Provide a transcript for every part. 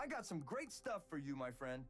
I got some great stuff for you, my friend.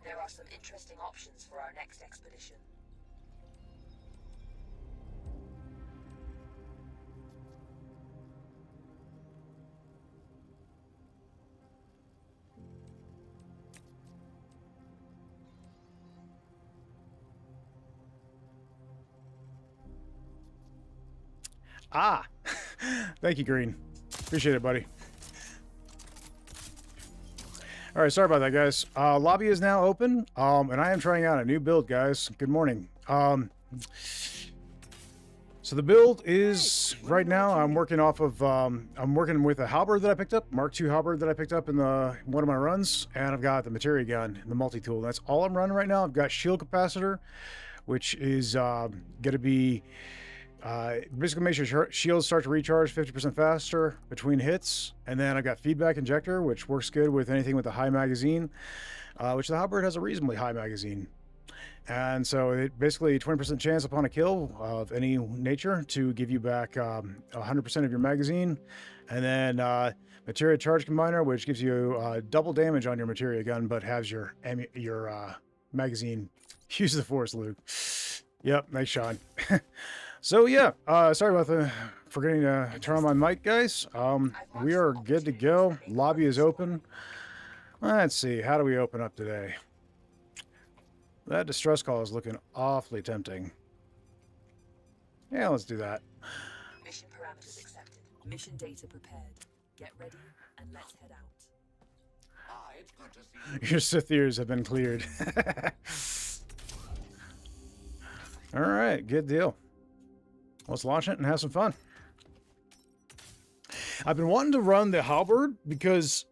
There are some interesting options for our next expedition. Ah! Thank you, Green. Appreciate it, buddy. All right, sorry about that, guys. Lobby is now open, and I am trying out a new build, guys. Good morning. So the build is, right now, I'm working off of, I'm working with a halberd that I picked up, Mark II halberd that I picked up in one of my runs, and I've got the materia gun and the multi-tool. That's all I'm running right now. I've got shield capacitor, which is going to be... basically make sure shields start to recharge 50% faster between hits. And then I got feedback injector, which works good with anything with a high magazine, which the halberd has a reasonably high magazine. And so it basically 20% chance upon a kill of any nature to give you back 100% of your magazine. And then materia charge combiner, which gives you double damage on your materia gun, but has your magazine use the force, Luke. Yep, nice shot. So yeah, sorry about forgetting to turn on my mic, guys. We are good to go. Lobby is open. Let's see, how do we open up today? That distress call is looking awfully tempting. Yeah, let's do that. Mission parameters accepted. Mission data prepared. Get ready and let's head out. It's good to see you. Your Sith ears have been cleared. All right, good deal. Let's launch it and have some fun. I've been wanting to run the halberd because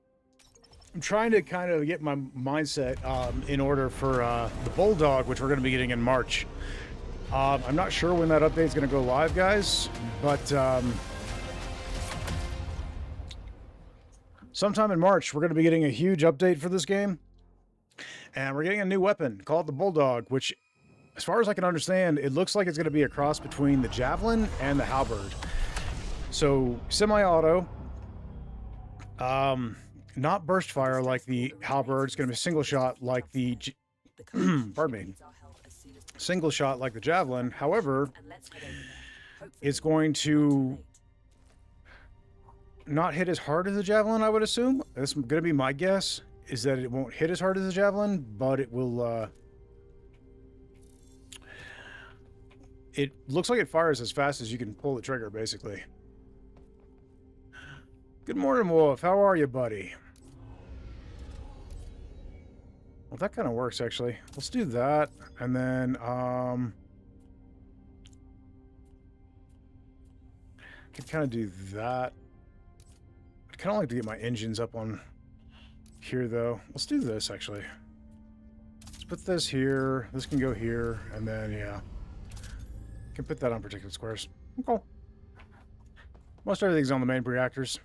I'm trying to kind of get my mindset in order for the bulldog, which we're going to be getting in March. I'm not sure when that update is going to go live, guys, but sometime in March, we're going to be getting a huge update for this game. And we're getting a new weapon called the bulldog, which, as far as I can understand, it looks like it's going to be a cross between the javelin and the halberd. So semi-auto, not burst fire like the halberd. It's going to be single shot like the pardon me, single shot like the javelin. However, it's going to not hit as hard as the javelin, I would assume. That's going to be my guess, is that it won't hit as hard as the javelin, but it will... it looks like it fires as fast as you can pull the trigger, basically. Good morning, Wolf. How are you, buddy? Well, that kind of works, actually. Let's do that, and then, could kind of do that. I'd kind of like to get my engines up on here, though. Let's do this, actually. Let's put this here. This can go here, and then, yeah. Can put that on particulate squares. Okay. Most everything's on the main reactors.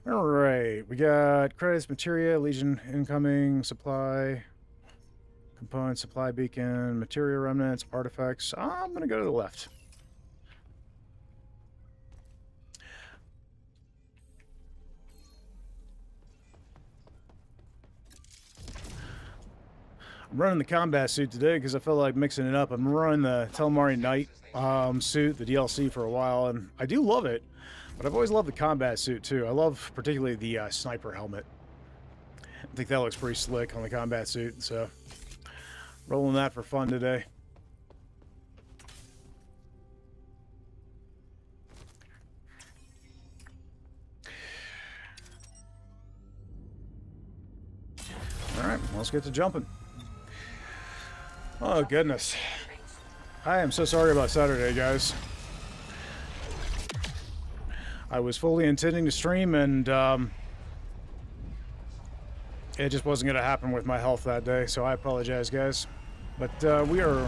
Alright, we got credits, materia, Legion incoming, supply, component, supply beacon, materia remnants, artifacts. I'm going to go to the left. I'm running the combat suit today because I felt like mixing it up. I'm running the Telemari Knight suit, the DLC, for a while, and I do love it. But I've always loved the combat suit, too. I love particularly the sniper helmet. I think that looks pretty slick on the combat suit, so rolling that for fun today. Alright, let's get to jumping. Oh, goodness. I am so sorry about Saturday, guys. I was fully intending to stream, and it just wasn't going to happen with my health that day, so I apologize, guys. But we're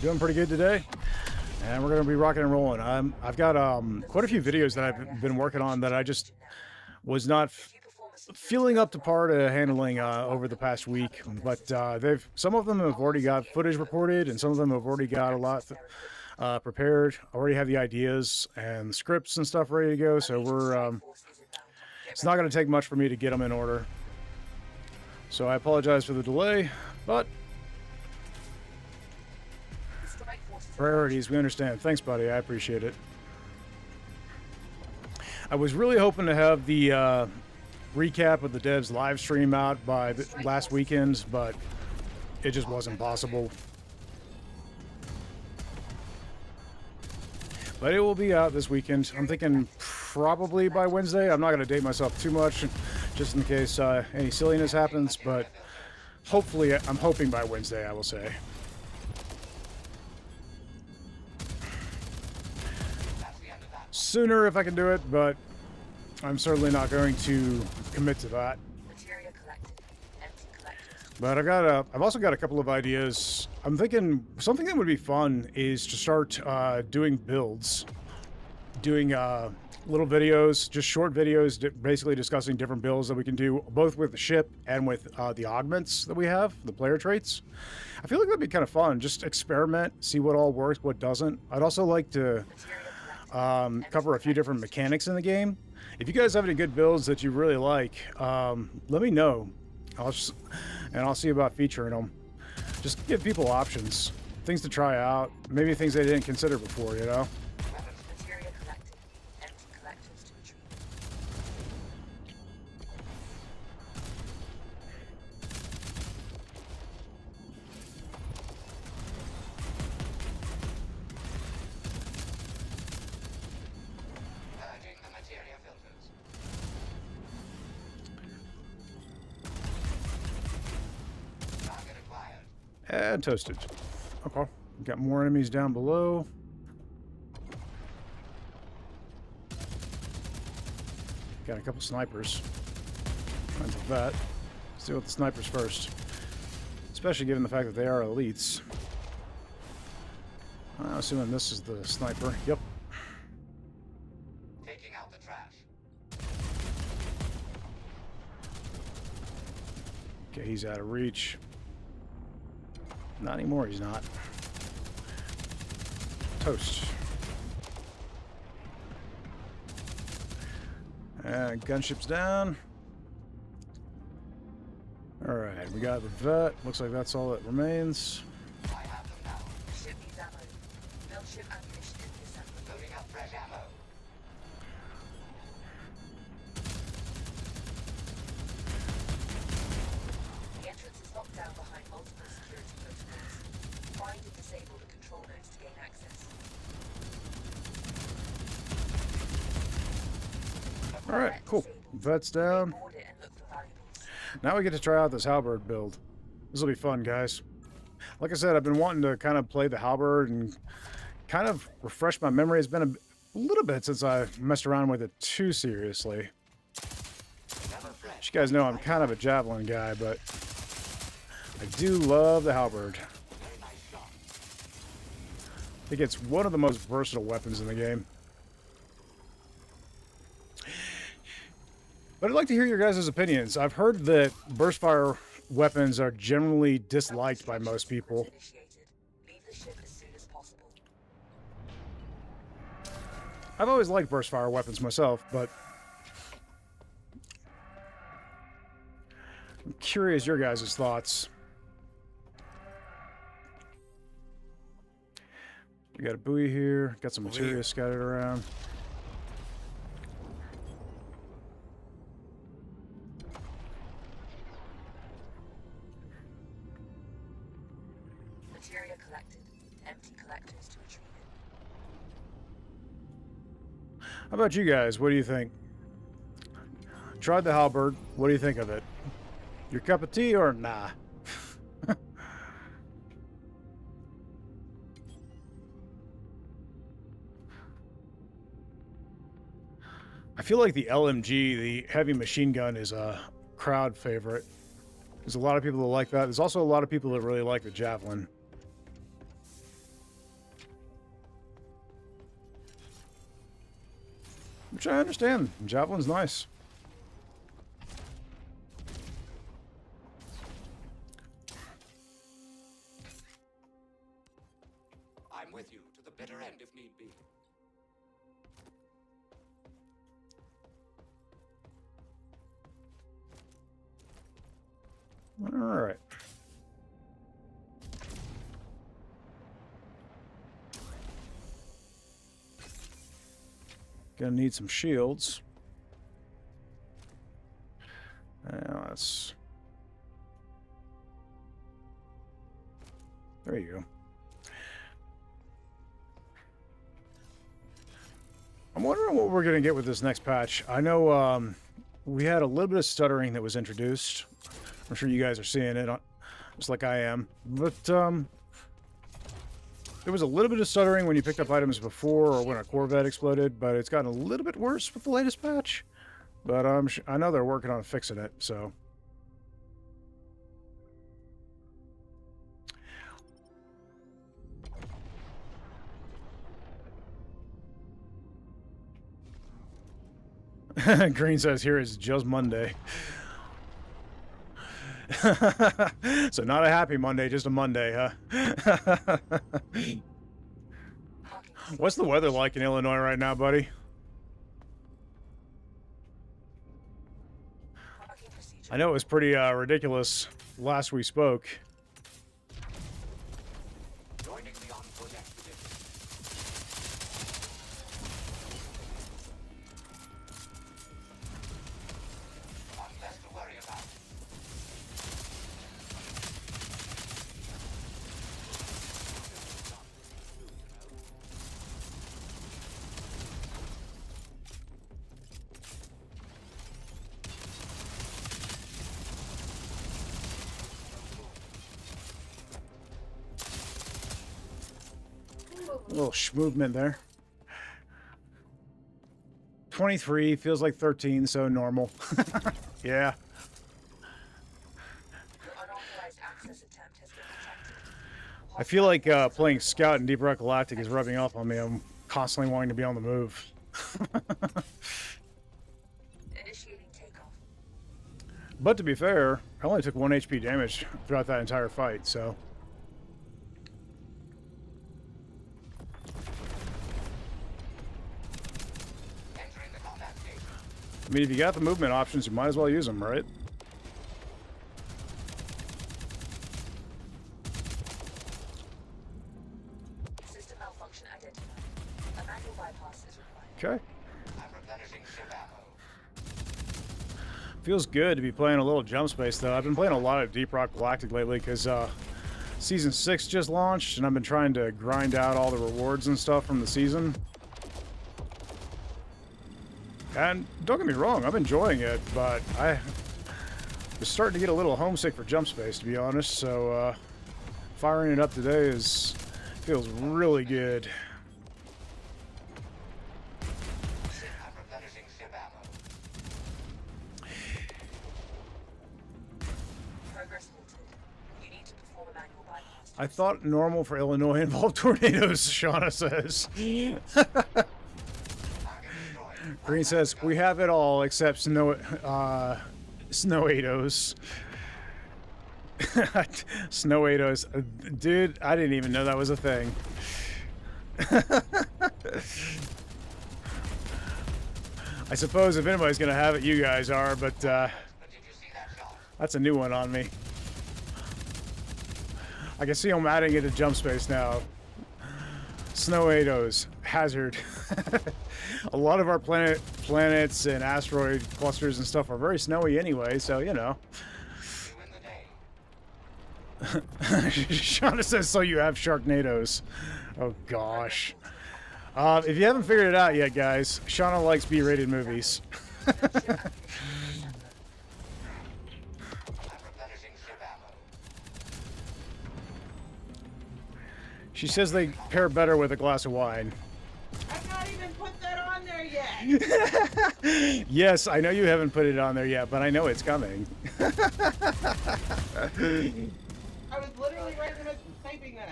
doing pretty good today, and we're going to be rocking and rolling. I've got quite a few videos that I've been working on that I just was not feeling up to par to handling over the past week, but some of them have already got footage recorded, and some of them have already got a lot prepared. I already have the ideas and the scripts and stuff ready to go, so we're it's not going to take much for me to get them in order. So I apologize for the delay, but priorities, we understand. Thanks, buddy. I appreciate it. I was really hoping to have the recap of the devs live stream out by last weekend, but it just wasn't possible. But it will be out this weekend. I'm thinking probably by Wednesday. I'm not going to date myself too much, just in case any silliness happens, but hopefully, I'm hoping by Wednesday, I will say. Sooner if I can do it, but I'm certainly not going to commit to that. But I've also got a couple of ideas. I'm thinking something that would be fun is to start doing builds, doing little videos, just short videos, basically discussing different builds that we can do, both with the ship and with the augments that we have, the player traits. I feel like that'd be kind of fun. Just experiment, see what all works, what doesn't. I'd also like to cover a few different mechanics in the game. If you guys have any good builds that you really like, let me know. I'll see about featuring them. Just give people options, things to try out, maybe things they didn't consider before, you know? And toasted. Okay. Got more enemies down below. Got a couple snipers. Kinds of that. Let's deal with the snipers first. Especially given the fact that they are elites. I'm assuming this is the sniper. Yep. Taking out the trash. Okay, he's out of reach. Not anymore, he's not. Toast. And gunship's down. Alright, we got the vet. Looks like that's all that remains. I have them now. Ship needs ammo. Build ship ammunition in this ammo. Loading up fresh ammo. The entrance is locked down behind multiple security protocols. Find and disable the control nodes to gain access. Alright, cool. Vet's down. Board it and look for valuables. Now we get to try out this halberd build. This will be fun, guys. Like I said, I've been wanting to kind of play the halberd and kind of refresh my memory. It's been a little bit since I messed around with it too seriously. As you guys know, I'm kind of a javelin guy, but I do love the halberd. I think it's one of the most versatile weapons in the game. But I'd like to hear your guys' opinions. I've heard that burst fire weapons are generally disliked by most people. Leave the ship as soon as possible. I've always liked burst fire weapons myself, but I'm curious your guys' thoughts. We got a buoy here, got some materia scattered around. Materia collected. Empty collectors to retrieve it. How about you guys? What do you think? Tried the halberd. What do you think of it? Your cup of tea or nah? I feel like the LMG, the heavy machine gun, is a crowd favorite. There's a lot of people that like that. There's also a lot of people that really like the javelin. Which I understand. Javelin's nice. I'm with you to the bitter end if need be. All right. Gonna need some shields. That's... There you go. I'm wondering what we're gonna get with this next patch. I know we had a little bit of stuttering that was introduced. I'm sure you guys are seeing it, just like I am. But there was a little bit of stuttering when you picked up items before or when a Corvette exploded, but it's gotten a little bit worse with the latest patch. But I know they're working on fixing it, so... Green says here is just Monday. So not a happy Monday, just a Monday, huh? What's the weather like in Illinois right now, buddy? I know it was pretty ridiculous last we spoke. Joining the on-foot expedition. Not less to worry about. A little movement there. 23 feels like 13, so normal. Yeah. Your unauthorized access attempt has been detected. I feel like playing Scout in Deep Rock Galactic is rubbing off on me. I'm constantly wanting to be on the move. Initiating takeoff. But to be fair, I only took 1 HP damage throughout that entire fight, so... Entering the combat phase. I mean, if you got the movement options, you might as well use them, right? System malfunction identified. A manual bypass is required. Okay. I'm replenishing ship ammo. Feels good to be playing a little jump space, though. I've been playing a lot of Deep Rock Galactic lately because Season 6 just launched, and I've been trying to grind out all the rewards and stuff from the season. And don't get me wrong, I'm enjoying it, but was starting to get a little homesick for jump space, to be honest, so firing it up today feels really good. I'm replenishing ship ammo. Progress halted. You need to perform a manual bypass. I thought normal for Illinois involved tornadoes, Shauna says. Green says, we have it all except snowados. Snowados. Dude, I didn't even know that was a thing. I suppose if anybody's gonna have it, you guys are, but But did you see that shot? that's a new one on me. I can see I'm adding it to jump space now. Snowados. Hazard. A lot of our planets and asteroid clusters and stuff are very snowy anyway, so, you know. You win the day. Shauna says, so you have Sharknadoes. Oh, gosh. If you haven't figured it out yet, guys, Shauna likes B-rated movies. I'm replenishing ship ammo. She says they pair better with a glass of wine. I've not even put that on there yet. Yes, I know you haven't put it on there yet, but I know it's coming. I was literally right in the midst of typing that.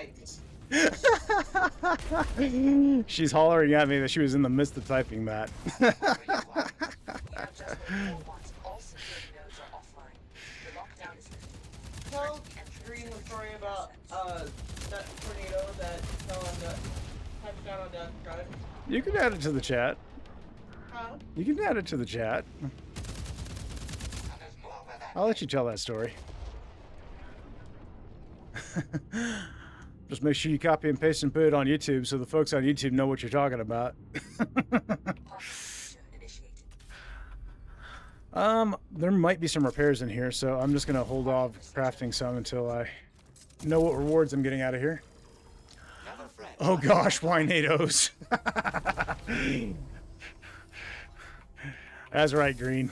She's hollering at me that she was in the midst of typing that. You have just what you want. All security nodes are offline. The lockdown is lifted. Tell Green the story about that tornado that fell on the touchdown on Death Drive. You can add it to the chat. Huh? You can add it to the chat. And there's more where that I'll let you tell that story. Just make sure you copy and paste and put it on YouTube so the folks on YouTube know what you're talking about. There might be some repairs in here, so I'm just gonna hold off crafting some until I know what rewards I'm getting out of here. never fret. Oh gosh, Wineados. That's right, Green.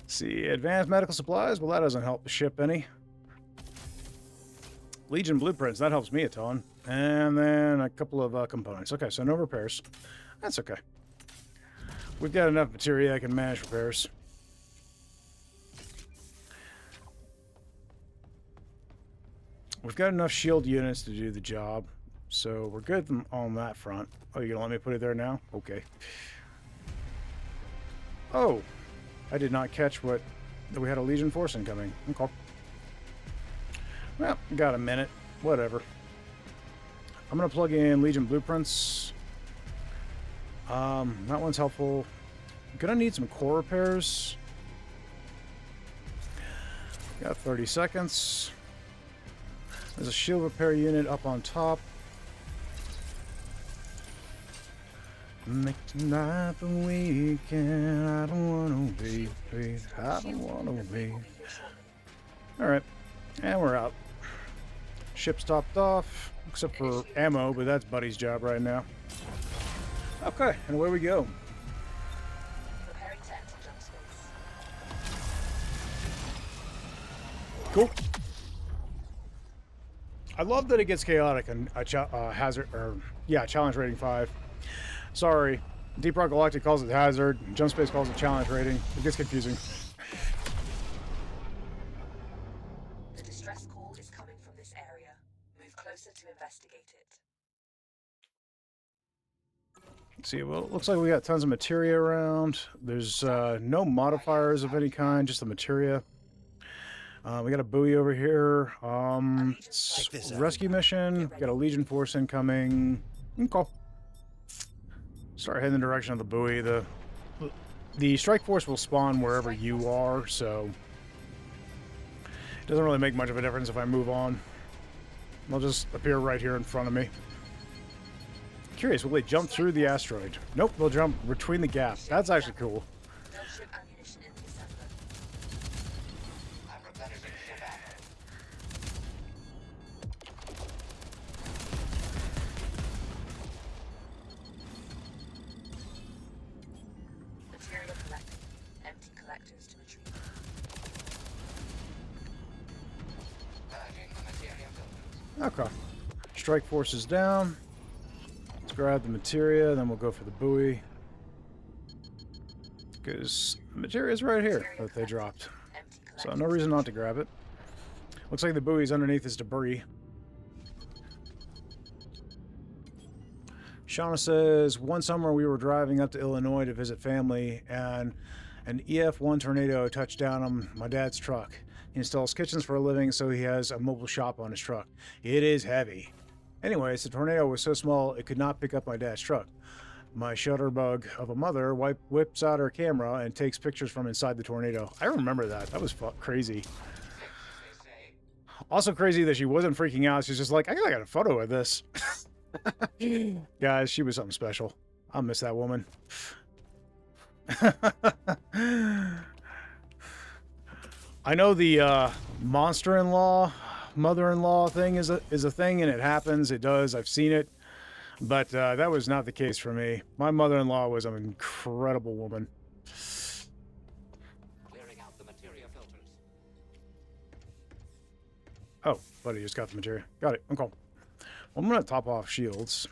See, advanced medical supplies. Well, that doesn't help the ship any. Legion blueprints. That helps me a ton. And then a couple of components. Okay, so no repairs. That's okay. We've got enough materia I can manage repairs. We've got enough shield units to do the job, so we're good on that front. Oh, you're gonna let me put it there now? Okay. Oh, I did not catch that we had a Legion force incoming. Okay. Well, got a minute. Whatever. I'm gonna plug in Legion blueprints. That one's helpful. Gonna need some core repairs. Got 30 seconds. There's a shield repair unit up on top. Make tonight the weekend. I don't wanna be, please. I don't wanna be. Alright. And we're out. Ship's topped off. Except for ammo, but that's Buddy's job right now. Okay, and away we go. Preparing to enter jump space. Cool. I love that it gets chaotic and challenge rating 5. Sorry, Deep Rock Galactic calls it hazard, Jump Space calls it challenge rating. It gets confusing. The distress call is coming from this area. Move closer to investigate it. See, well, it looks like we got tons of materia around. There's no modifiers of any kind, just the materia. We got a buoy over here. It's a rescue mission. Got a Legion force incoming. Okay. Start heading in the direction of the buoy. The strike force will spawn wherever you are, so it doesn't really make much of a difference if I move on. They'll just appear right here in front of me. Curious, will they jump through the asteroid? Nope, they'll jump between the gap. That's actually cool. No ship ammunition in the assembler. I'm replenishing ship ammo. Material collected. Empty collectors to Okay. Strike force is down. Let's grab the materia, then we'll go for the buoy. Because the materia is right here that they dropped. So no reason not to grab it. Looks like the buoy's underneath this debris. Shauna says, one summer we were driving up to Illinois to visit family, and an EF1 tornado touched down on my dad's truck. He installs kitchens for a living, so he has a mobile shop on his truck. It is heavy. Anyways, the tornado was so small it could not pick up my dad's truck. My shutterbug of a mother whips out her camera and takes pictures from inside the tornado. I remember that. That was crazy. Also crazy that she wasn't freaking out. She's just like, I got a photo of this. Guys, she was something special. I'll miss that woman. I know the monster-in-law, mother-in-law thing is a thing, and it happens. It does. I've seen it. But that was not the case for me. My mother-in-law was an incredible woman. Clearing out the materia filters. Oh, buddy just got the materia. Got it. Okay. Well, I'm going to top off shields.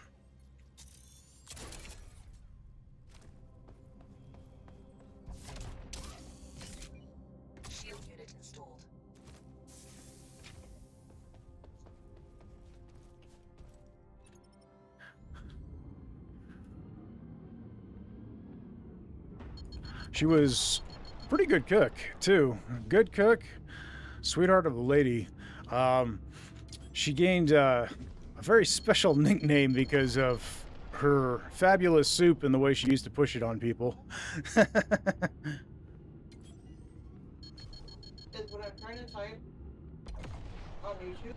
Shield unit installed. She was a pretty good cook, too. Good cook. Sweetheart of a lady. She gained a very special nickname because of her fabulous soup and the way she used to push it on people. Is what I'm trying to type on YouTube.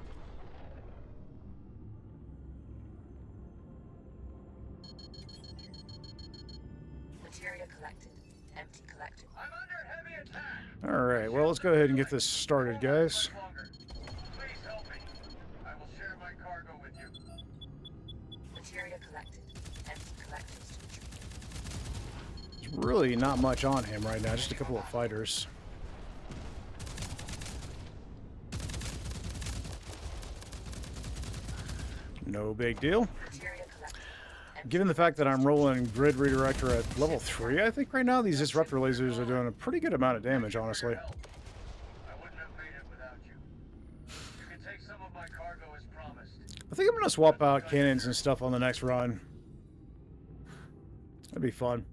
Materia collected. Empty collected. I'm under heavy attack. All right, well, let's go ahead and get this started, guys. Please help me. I will share my cargo with you. Materia collected. Empty collected. There's really not much on him right now, just a couple of fighters. No big deal. Materia collected. Given the fact that I'm rolling Grid Redirector at level 3, I think right now these Disruptor lasers are doing a pretty good amount of damage, honestly. I wouldn't have made it without you. You can take some of my cargo as promised. I think I'm going to swap out cannons and stuff on the next run. That'd be fun.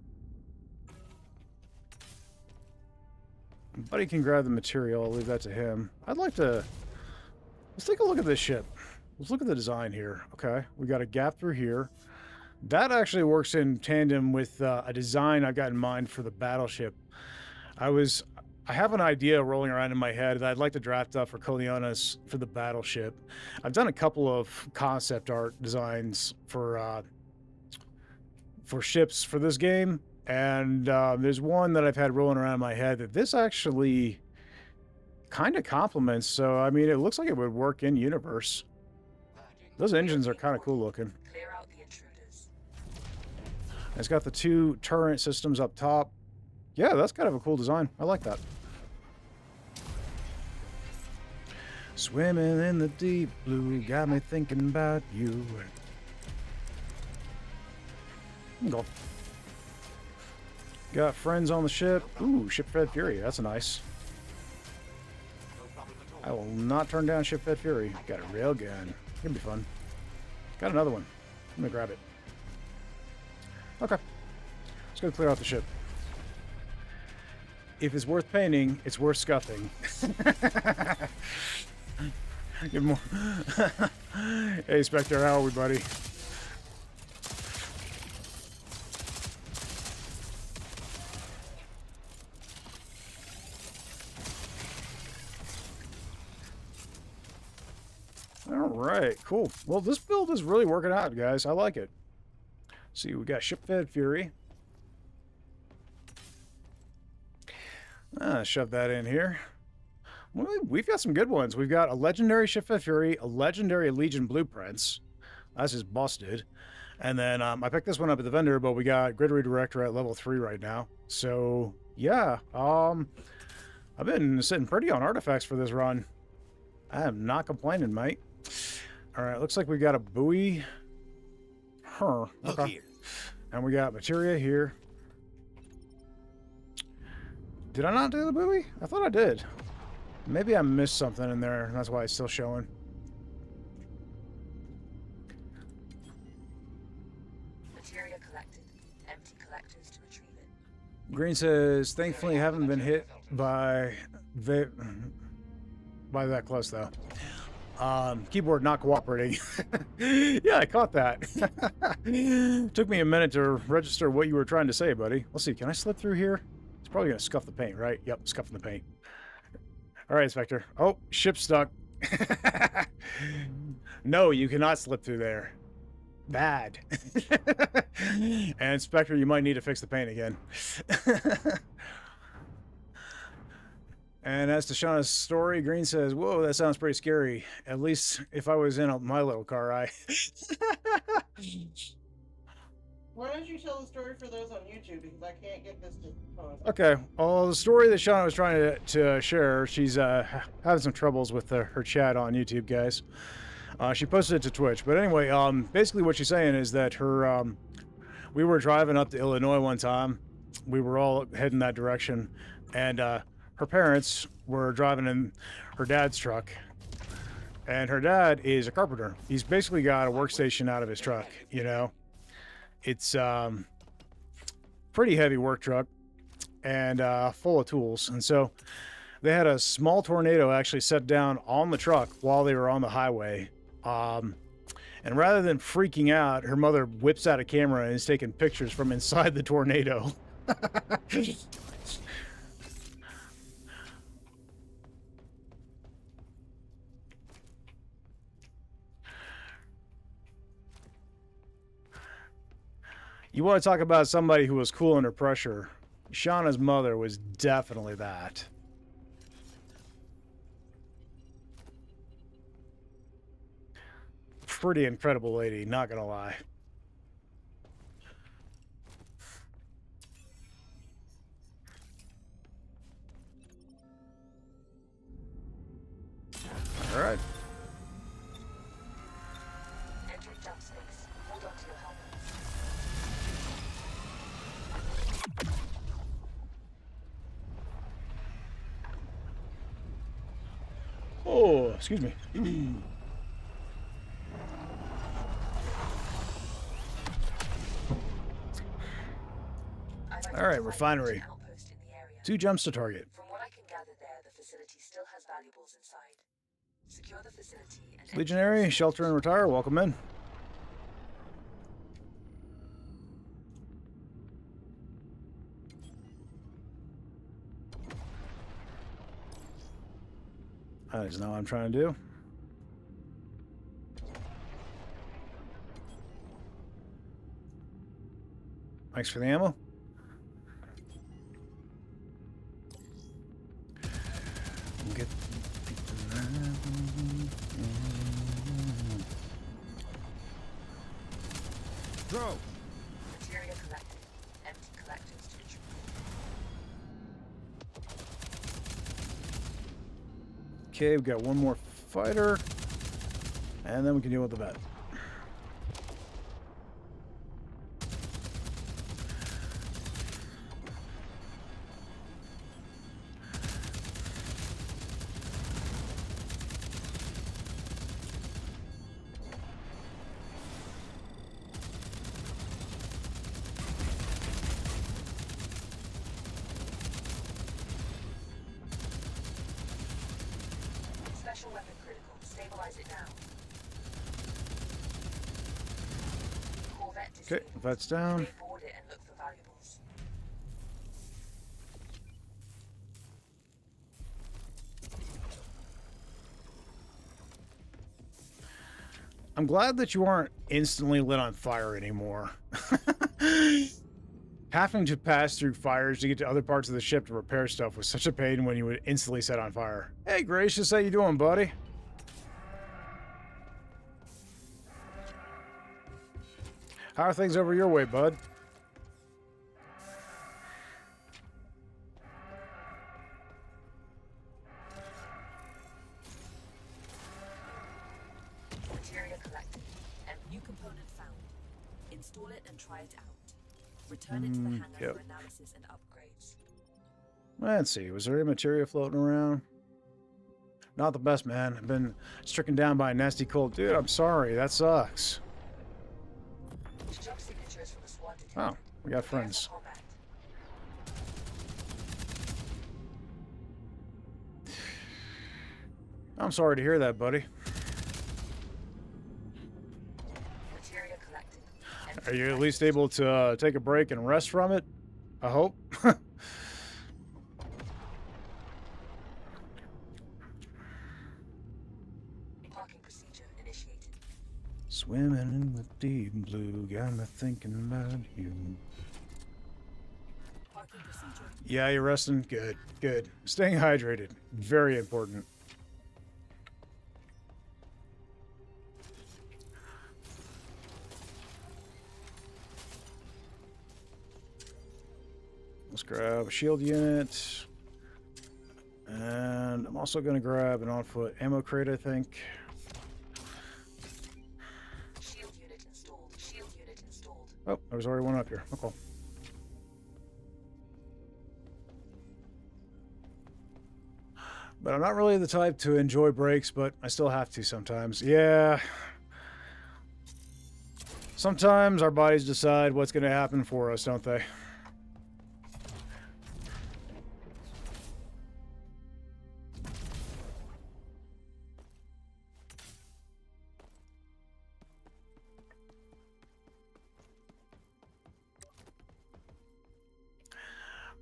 Buddy can grab the material. I'll leave that to him. I'd like to... Let's take a look at this ship. Let's look at the design here. Okay, we got a gap through here. That actually works in tandem with a design I've got in mind for the battleship. I have an idea rolling around in my head that I'd like to draft up for Colionas for the battleship. I've done a couple of concept art designs for ships for this game, and there's one that I've had rolling around in my head that this actually kind of complements. So, I mean, it looks like it would work in universe. Those engines are kind of cool looking. Clear out the intruders. It's got the two turret systems up top. Yeah, that's kind of a cool design. I like that. Swimming in the deep blue, got me thinking about you. Go. Got friends on the ship. Ooh, ship-fed Fury. That's nice. I will not turn down ship-fed Fury. Got a railgun. Gonna be fun. Got another one. I'm gonna grab it. Okay. Let's go clear out the ship. If it's worth painting, it's worth scuffing. Good morning. Hey, Spectre, how are we, buddy? Alright, cool. Well, this build is really working out, guys. I like it. See, we got ship-fed Fury. Shove that in here. Well, we've got some good ones. We've got a legendary ship-fed Fury, a legendary Legion Blueprints. That's just busted. And then I picked this one up at the vendor, but we got Grid Redirector at level 3 right now. So, yeah. I've been sitting pretty on artifacts for this run. I am not complaining, mate. All right, looks like we got a buoy. Huh. Look Okay. here. And we got materia here. Did I not do the buoy? I thought I did. Maybe I missed something in there. That's why it's still showing. Materia collected. Empty collectors to retrieve it. Green says, thankfully haven't been hit by that close though. Keyboard not cooperating. Yeah, I caught that. Took me a minute to register what you were trying to say, buddy. Let's see, can I slip through here? It's probably gonna scuff the paint, right? Yep, scuffing the paint. All right, Spectre. Oh, ship stuck. No, you cannot slip through there. Bad. And Spectre, you might need to fix the paint again. And as to Shauna's story, Green says, whoa, that sounds pretty scary. At least if I was in my little car, Why don't you tell the story for those on YouTube, because I can't get this to pause. Okay, well, the story that Shauna was trying to share, she's having some troubles with her chat on YouTube, guys. She posted it to Twitch. But anyway, basically what she's saying is that we were driving up to Illinois one time. We were all heading that direction. And her parents were driving in her dad's truck. And her dad is a carpenter. He's basically got a workstation out of his truck, you know. It's pretty heavy work truck and full of tools. And so they had a small tornado actually set down on the truck while they were on the highway. And rather than freaking out, her mother whips out a camera and is taking pictures from inside the tornado. You want to talk about somebody who was cool under pressure? Shauna's mother was definitely that. Pretty incredible lady, not gonna lie. All right. Entering jump space. Hold on to your helmet. Oh, excuse me. All right, refinery. Outpost in the area. 2 jumps to target. From what I can gather there, the facility still has valuables inside. Secure the facility and Legionary, shelter and retire. Welcome in. That is not what I'm trying to do. Thanks for the ammo. Get Throw. Materia collected. Empty collectors to retrieve. Okay, we've got one more fighter, and then we can deal with the vet. Special weapon critical. Stabilize it now. Corvette Okay, disabled. vet's down. Stay board it and look for valuables. I'm glad that you aren't instantly lit on fire anymore. Having to pass through fires to get to other parts of the ship to repair stuff was such a pain when you would instantly set on fire. Hey, Gracious, how you doing, buddy? How are things over your way, bud? Materia collected. New component found. Install it and try it out. Return it to the hangar yep. for analysis and upgrades. Let's see. Was there any materia floating around? Not the best, man. I've been stricken down by a nasty cold. Dude, I'm sorry. That sucks. Job signatures from the SWAT detected. Oh, we got friends. Combat. I'm sorry to hear that, buddy. Materia collected. Are you at least able to take a break and rest from it? I hope. Parking procedure initiated. Swimming in the deep blue, got me thinking about you. Parking procedure. Yeah, you're resting? Good, good. Staying hydrated. Very important. Let's grab a shield unit. And I'm also going to grab an on-foot ammo crate, I think. Shield unit installed. Shield unit installed. Oh, there was already one up here. Okay. But I'm not really the type to enjoy breaks, but I still have to sometimes. Yeah. Sometimes our bodies decide what's going to happen for us, don't they?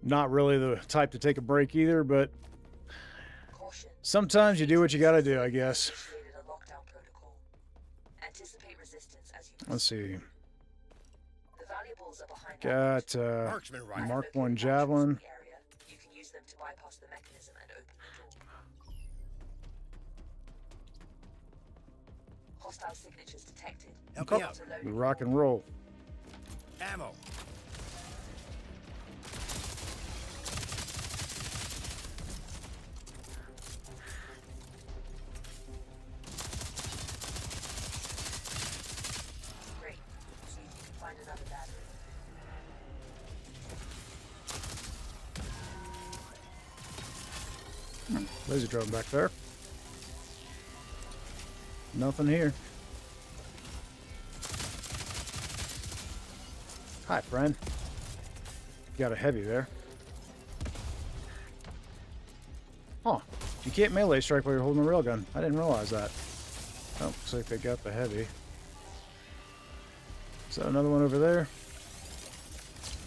Not really the type to take a break either, but Caution. sometimes you do what you gotta do, I guess. Initiated a lockdown protocol. Anticipate resistance as you Let's see. The valuables are behind Got Marksman rifle. Mark 1 Javelin. area. You can use them to bypass the mechanism and open the door. Hostile signatures detected. Help me Oh, out. we rock and roll. Ammo. Great. See if you can find another battery. Laser drone back there. Nothing here. Hi, friend. Got a heavy there. Oh, you can't melee strike while you're holding a railgun. I didn't realize that. Oh, looks like they got the heavy. Is that another one over there?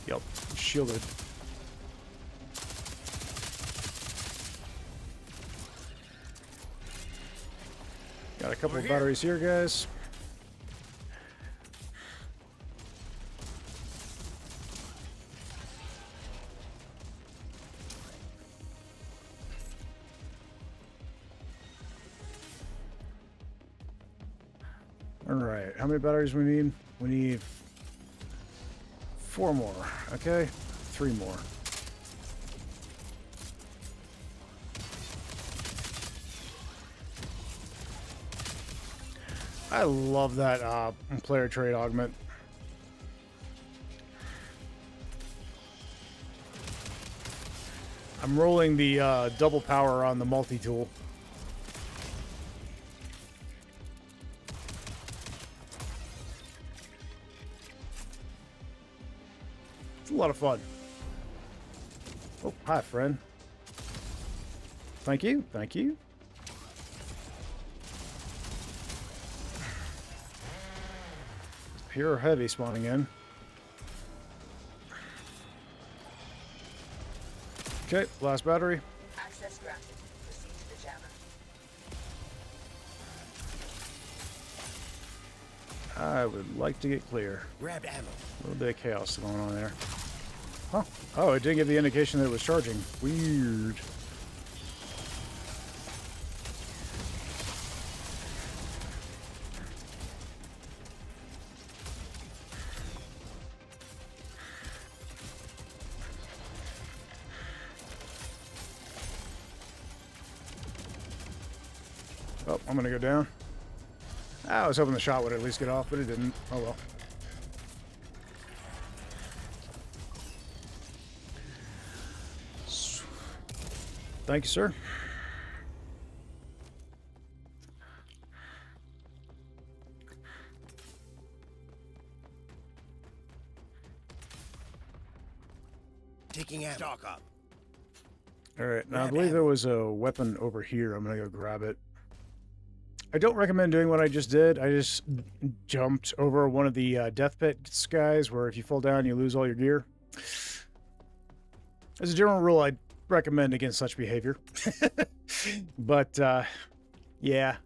Yep, shielded. Got a couple of batteries here, guys. All right, how many batteries we need? We need 4 more, okay? 3 more. I love that player trade augment. I'm rolling the double power on the multi-tool. It's a lot of fun. Oh, hi, friend. Thank you, thank you. Pure heavy spawning in. Okay, last battery. Access granted. Proceed to the jammer. I would like to get clear. Grabbed ammo. A little bit of chaos going on there. Huh. Oh, it didn't give the indication that it was charging. Weird. Oh, I'm gonna go down. I was hoping the shot would at least get off, but it didn't. Oh well. Thank you, sir. Taking ammo. Stock up. All right, now I Grab believe there ammo. was a weapon over here. I'm gonna go grab it. I don't recommend doing what I just did. I just jumped over one of the death pits, guys, where if you fall down, you lose all your gear. As a general rule, I recommend against such behavior. But, yeah.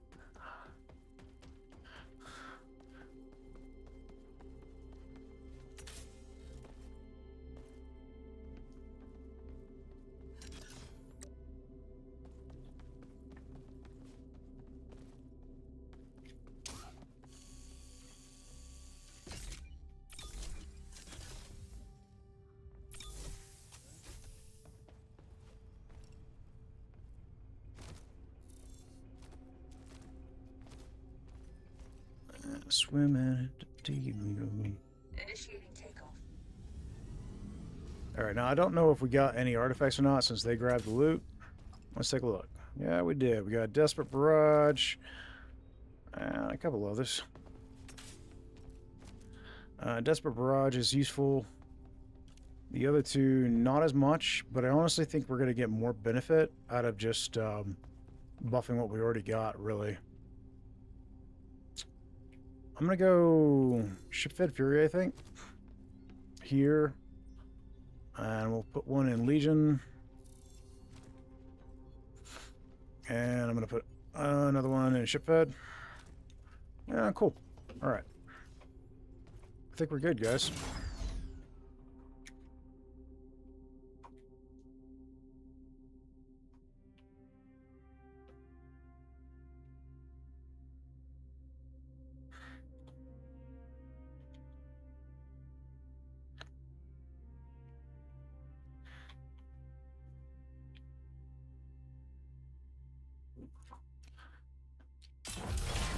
Swimming deep. Initiating takeoff. All right, now I don't know if we got any artifacts or not since they grabbed the loot. Let's take a look. Yeah, we did. We got Desperate Barrage and a couple others. Desperate Barrage is useful. The other two, not as much, but I honestly think we're going to get more benefit out of just buffing what we already got, really. I'm going to go Ship-Fed Fury, I think. Here. And we'll put one in Legion. And I'm going to put another one in Ship-Fed. Yeah, cool. All right. I think we're good, guys.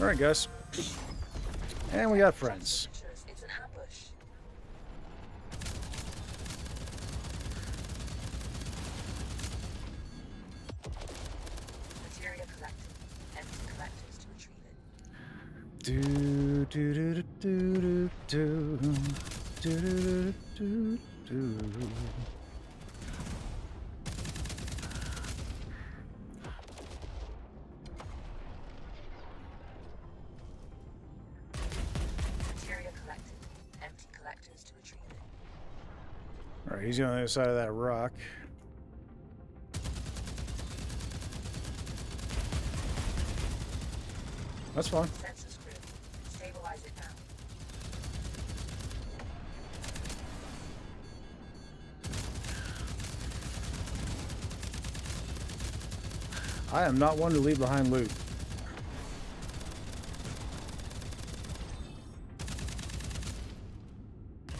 All right, guys. And we got friends. It's an ambush. Materia collected. Empty collectors to retrieve it. Do do do do do do do do do do. Materia collected. Empty collectors to retrieve it. All right, he's on the other side of that rock. That's fine. Sensors critical. Stabilize it now. I am not one to leave behind loot.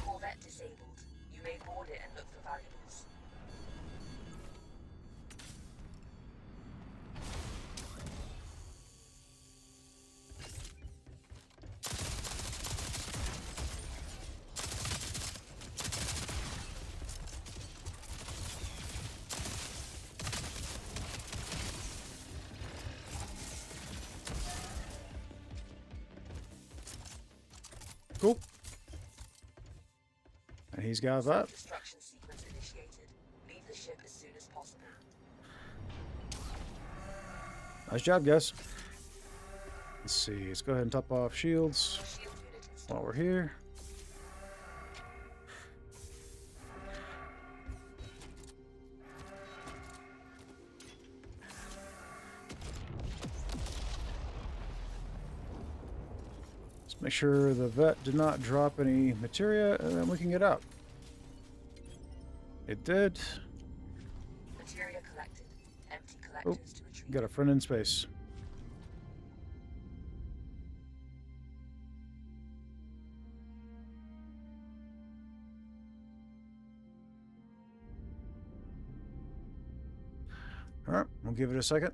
Corvette disabled. You may board it and look for valuables. Cool. And he's got that. Destruction sequence initiated. Leave the ship as soon as possible. Nice job, guys. Let's see. Let's go ahead and top off shields Shield unit installed. while we're here. Let's make sure the vet did not drop any materia, and then we can get out. It did. Materia collected. Empty collectors to retrieve. Got a friend in space. All right, we'll give it a second.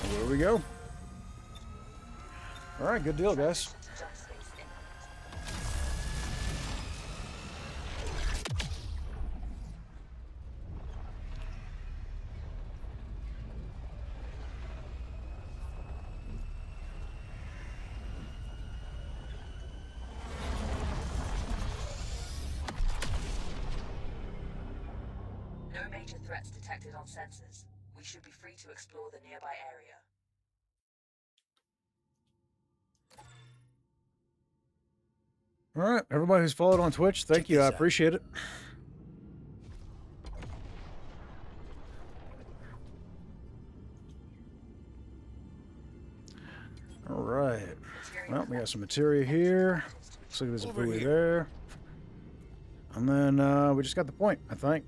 Where we go? All right, good deal, guys. Jump space imminent. No major threats detected on sensors. We should be free to explore the nearby area. All right, everybody who's followed on Twitch, thank you. I appreciate it. All right. Well, we got some materia here. Looks like there's a buoy there. And then we just got the point, I think.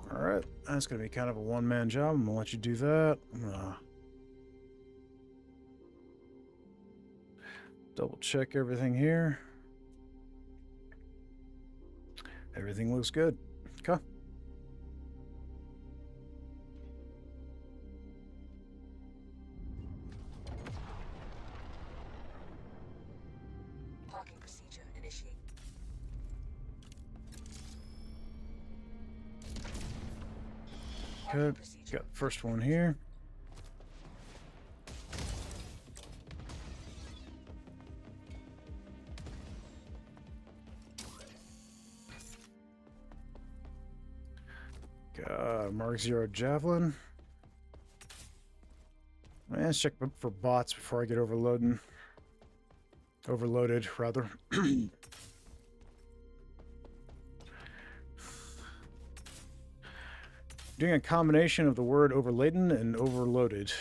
All right, that's going to be kind of a one-man job. I'm going to let you do that. I'm going to double check everything here. Everything looks good. Okay. Parking procedure initiate. Good. Got the first one here. Got Mark 0 Javelin. Let's check for bots before I get overloaded, rather. Doing a combination of the word overladen and overloaded.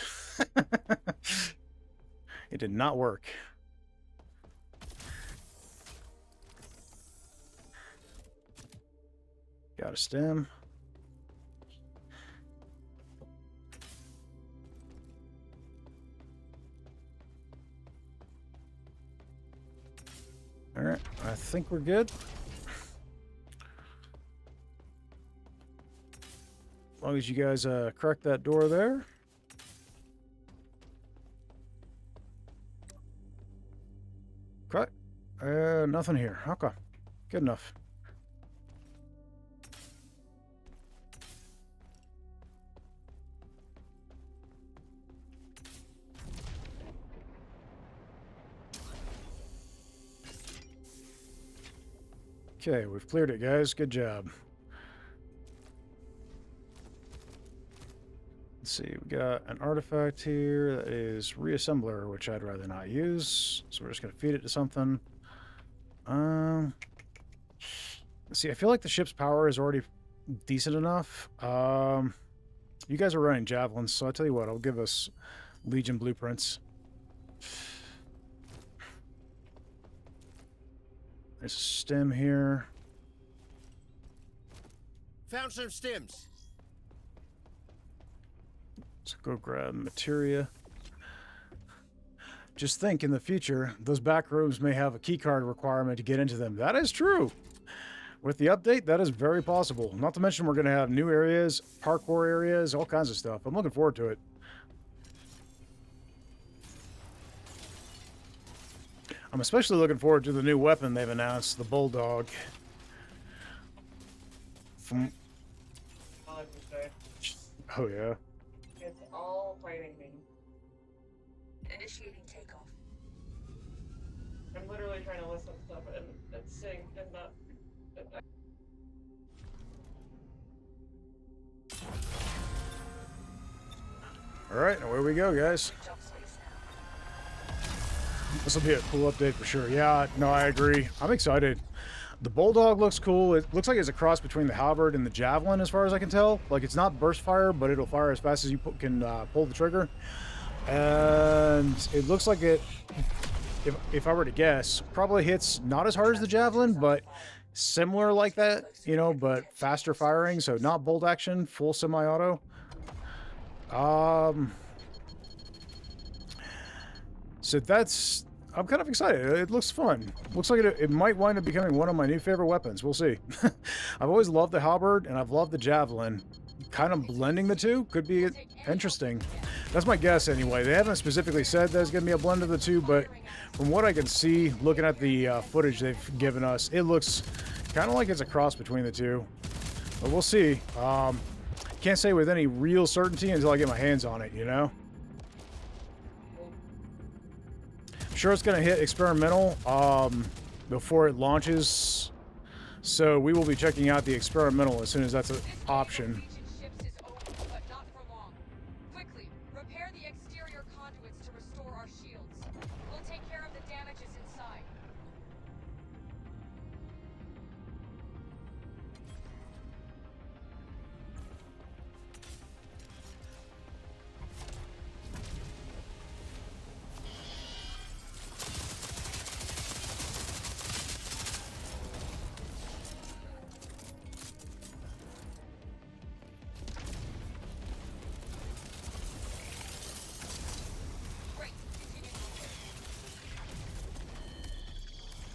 It did not work. Got a stem. All right, I think we're good. As long as you guys crack that door there. Okay. Nothing here. Okay. Good enough. Okay, we've cleared it, guys. Good job. Let's see, we got an artifact here that is reassembler, which I'd rather not use. So we're just gonna feed it to something. Let's see, I feel like the ship's power is already decent enough. You guys are running javelins, so I'll tell you what, I'll give us Legion blueprints. There's a stem here. Found some stems. So go grab materia. Just think, in the future, those back rooms may have a keycard requirement to get into them. That is true. With the update, that is very possible. Not to mention we're going to have new areas, parkour areas, all kinds of stuff. I'm looking forward to it. I'm especially looking forward to the new weapon they've announced, the Bulldog. From... I like to say. Oh, yeah. It's all fighting me. Initiating takeoff. I'm literally trying to listen to stuff and sing and not. Alright, away we go, guys. Jump space now. This will be a cool update for sure. Yeah, no, I agree. I'm excited. The Bulldog looks cool. It looks like it's a cross between the Halberd and the Javelin, as far as I can tell. Like, it's not burst fire, but it'll fire as fast as you can pull the trigger. And it looks like it, if I were to guess, probably hits not as hard as the Javelin, but similar like that, you know, but faster firing. So not bolt action, full semi-auto. So that's... I'm kind of excited. It looks fun. Looks like it might wind up becoming one of my new favorite weapons. We'll see. I've always loved the halberd, and I've loved the javelin. Kind of blending the two could be interesting. That's my guess anyway. They haven't specifically said there's going to be a blend of the two, but from what I can see, looking at the footage they've given us, it looks kind of like it's a cross between the two. But we'll see. Can't say with any real certainty until I get my hands on it, you know? I'm sure it's going to hit experimental before it launches. So we will be checking out the experimental as soon as that's an option. Ships is over, but not for long. Quickly, repair the exterior conduits to restore our shields. We'll take care of the damages inside.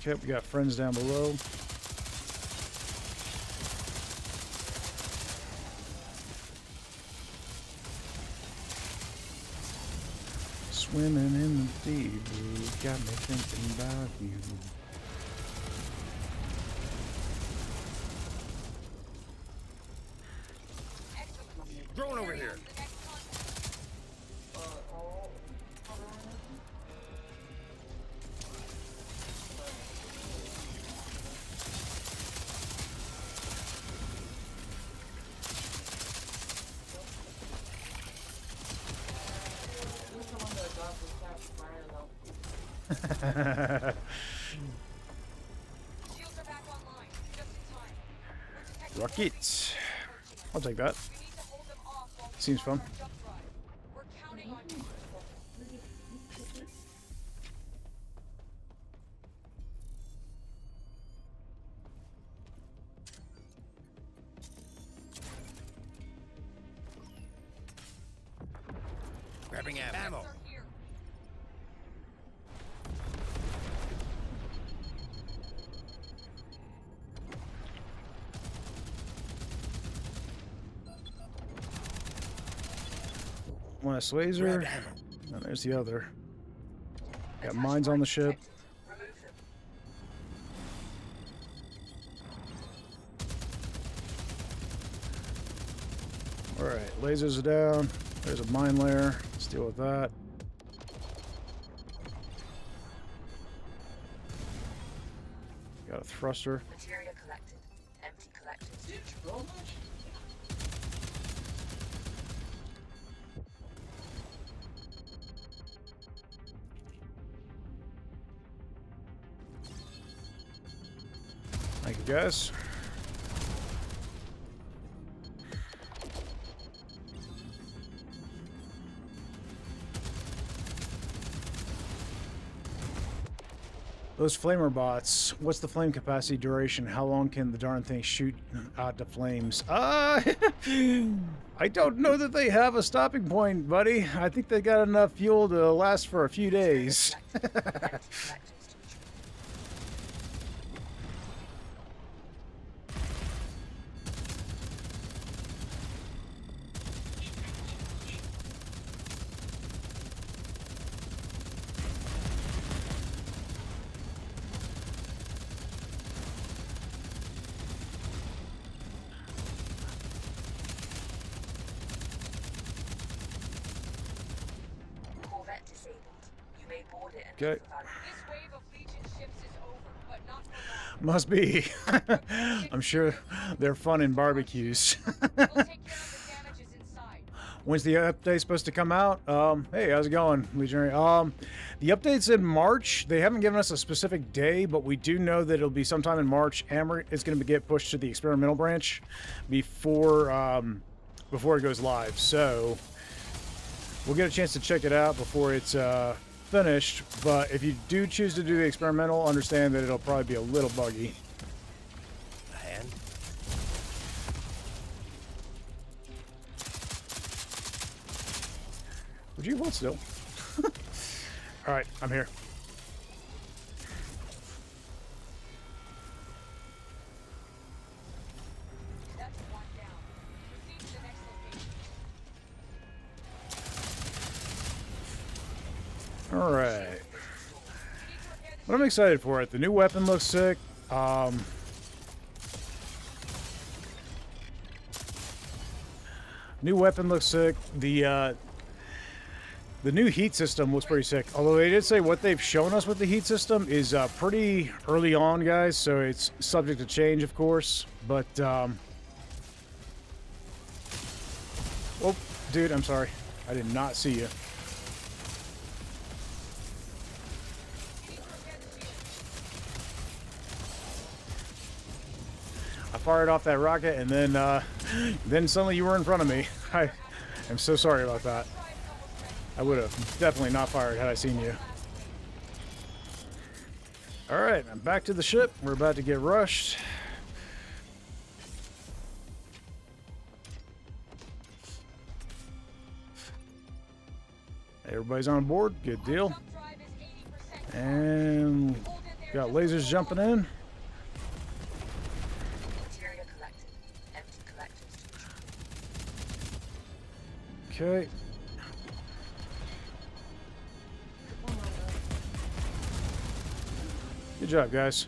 Okay, we got friends down below. Swimming in the deep blue, got me thinking about you. Drone over here. Shields are back online, just in time. We're detecting Rocket. I'll take that. We need to hold them off while we Seems start fun. our jump drive. We're counting on you. Grabbing ammo. Are here. One S laser. And there's the other. Got mines on the ship. Remove them. Alright, lasers are down. There's a mine layer. Let's deal with that. Got a thruster. Material collected. Empty collected. Thank you, guys. Those flamer bots, what's the flame capacity duration? How long can the darn thing shoot out the flames? I don't know that they have a stopping point, buddy. I think they got enough fuel to last for a few days. Empty collected. Corvette disabled. You may board it and Okay. This wave of Legion ships is over, but not for long. Must be. I'm sure they're fun in barbecues. We'll take care of the damages inside. When's the update supposed to come out? Hey, how's it going, Legionary? The update's in March. They haven't given us a specific day, but we do know that it'll be sometime in March. Amber is going to get pushed to the experimental branch before it goes live. So we'll get a chance to check it out before it's finished. But if you do choose to do the experimental, understand that it'll probably be a little buggy. A hand. Would you hold still? All right, I'm here. That's one down. Proceed to the next location. All right. But I'm excited for it. The new weapon looks sick. New weapon looks sick. The new heat system looks pretty sick. Although they did say what they've shown us with the heat system is pretty early on, guys. So it's subject to change, of course. But, oh, dude, I'm sorry. I did not see you. I fired off that rocket, and then suddenly you were in front of me. I am so sorry about that. I would have definitely not fired had I seen you. All right, I'm back to the ship. We're about to get rushed. Everybody's on board. Good deal. Jump drive is 80% And Hold it there got just lasers jumping in. Material collected. Empty collectors to retrieve. Okay. Good job, guys.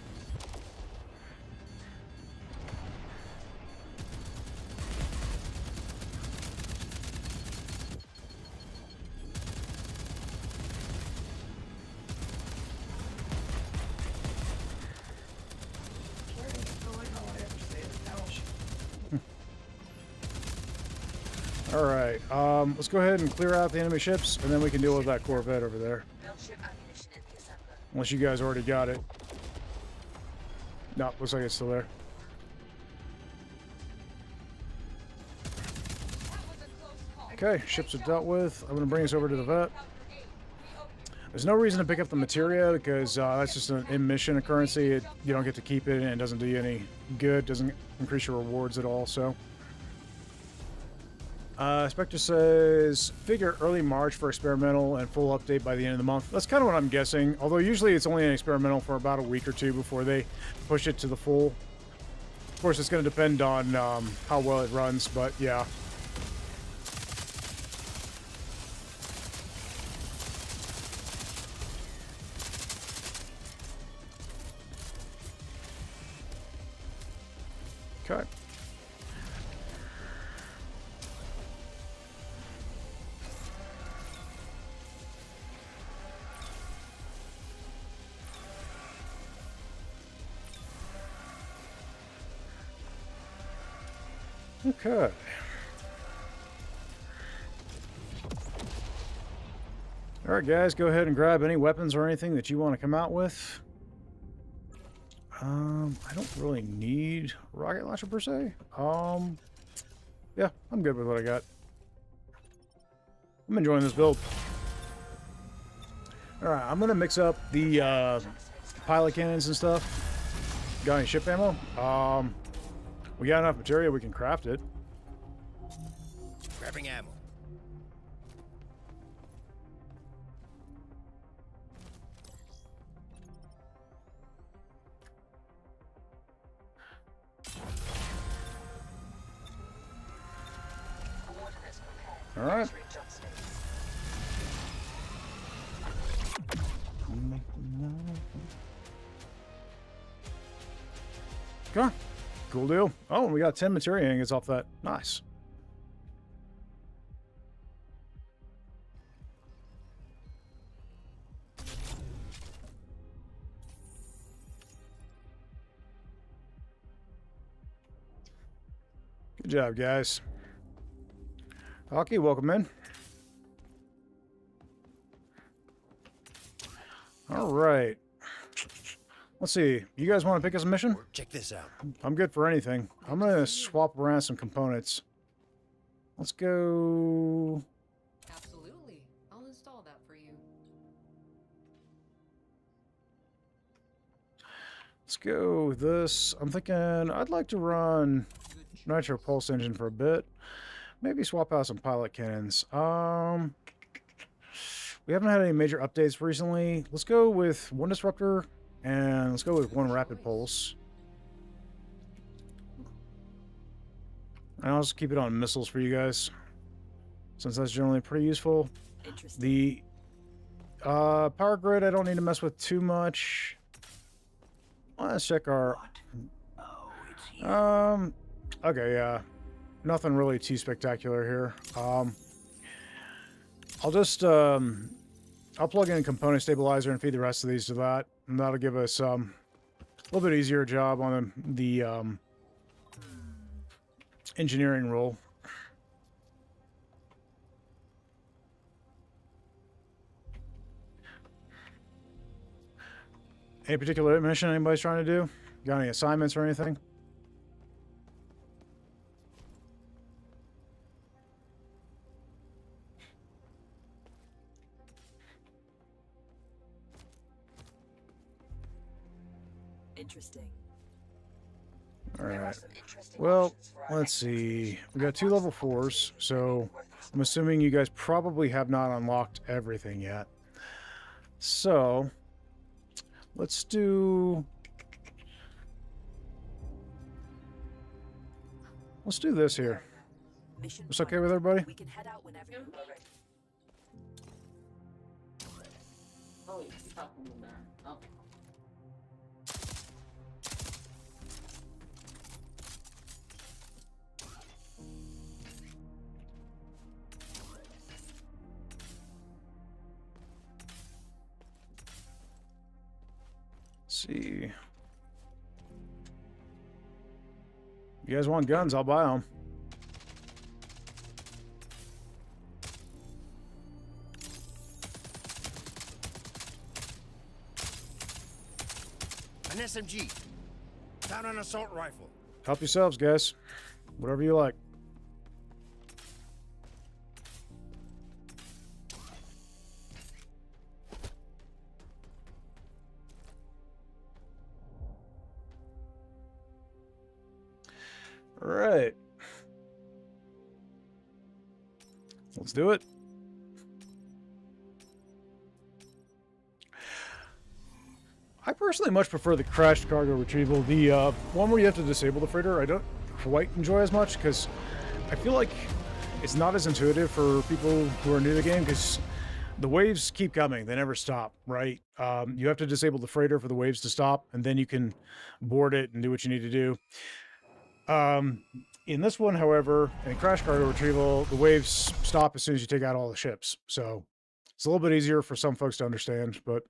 All right, let's go ahead and clear out the enemy ships, and then we can deal with that Corvette over there. Build ship ammunition in the assembler. Unless you guys already got it. No, looks like it's still there. Okay, ships are dealt with. I'm going to bring us over to the vet. There's no reason to pick up the materia because that's just an in-mission currency. You don't get to keep it, and it doesn't do you any good. Doesn't increase your rewards at all, so... Spectre says, figure early March for experimental and full update by the end of the month. That's kind of what I'm guessing, although usually it's only an experimental for about a week or two before they push it to the full. Of course, it's going to depend on how well it runs, but yeah. Okay. Okay. All right, guys, go ahead and grab any weapons or anything that you want to come out with. I don't really need a rocket launcher per se. Yeah, I'm good with what I got. I'm enjoying this build. All right, I'm gonna mix up the pilot cannons and stuff. Got any ship ammo? We got enough material, we can craft it. Grabbing ammo. Coordinates prepared. All right. Entering jump space. Okay. Cool deal. Oh, we got 10 materia ingots off that. Nice. Good job, guys. Hockey, welcome in. All right. Let's see. You guys want to pick us a mission? Check this out. I'm good for anything. I'm going to swap around some components. Let's go... Absolutely. I'll install that for you. Let's go with this. I'm thinking I'd like to run nitro pulse engine for a bit. Maybe swap out some pilot cannons. We haven't had any major updates recently. Let's go with one disruptor, and let's go with one rapid pulse. And I'll just keep it on missiles for you guys, since that's generally pretty useful. Interesting. The power grid I don't need to mess with too much. Let's check our... Okay, yeah. Nothing really too spectacular here. I'll just... I'll plug in a component stabilizer and feed the rest of these to that. And that'll give us a little bit easier job on the engineering role. Any particular mission anybody's trying to do? Got any assignments or anything? Interesting. All There are right. some interesting Well, options for our let's next see. phase. We got 2 level 4s, so I'm assuming you guys probably have not unlocked everything yet. So, let's do... Let's do this here. Mission It's okay find. with everybody? We can head out whenever you are ready. Oh, you talking there. Oh. Let's see. You guys want guns? I'll buy them. An SMG. Found an assault rifle. Help yourselves, guys. Whatever you like. All right. Let's do it. I personally much prefer the crashed cargo retrieval. The one where you have to disable the freighter, I don't quite enjoy as much because I feel like it's not as intuitive for people who are new to the game because the waves keep coming. They never stop, right? You have to disable the freighter for the waves to stop, and then you can board it and do what you need to do. In this one, however, in crash cargo retrieval, the waves stop as soon as you take out all the ships. So it's a little bit easier for some folks to understand, but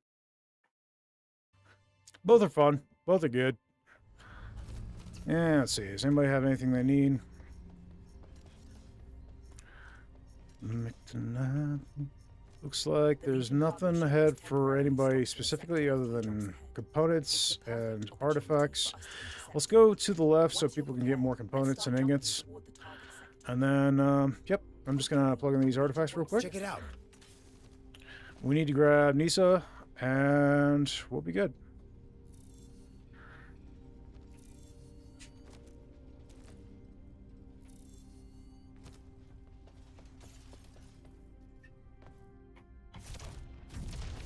both are fun. Both are good. And let's see. Does anybody have anything they need? Looks like there's nothing ahead for anybody specifically other than components and artifacts. Let's go to the left so people can get more components and ingots. And then, yep, I'm just going to plug in these artifacts real quick. Check it out. We need to grab Nisa, and we'll be good.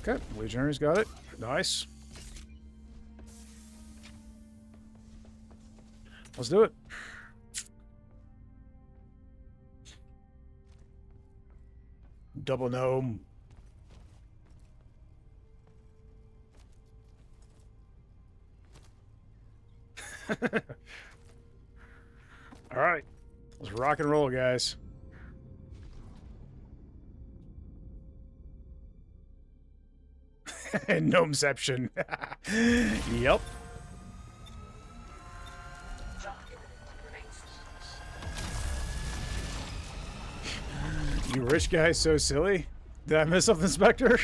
Okay, Legionary's got it. Nice. Let's do it. Double gnome. All right, let's rock and roll, guys. Gnomeception. Yep. You rich guy, so silly. Did I miss something, Spectre?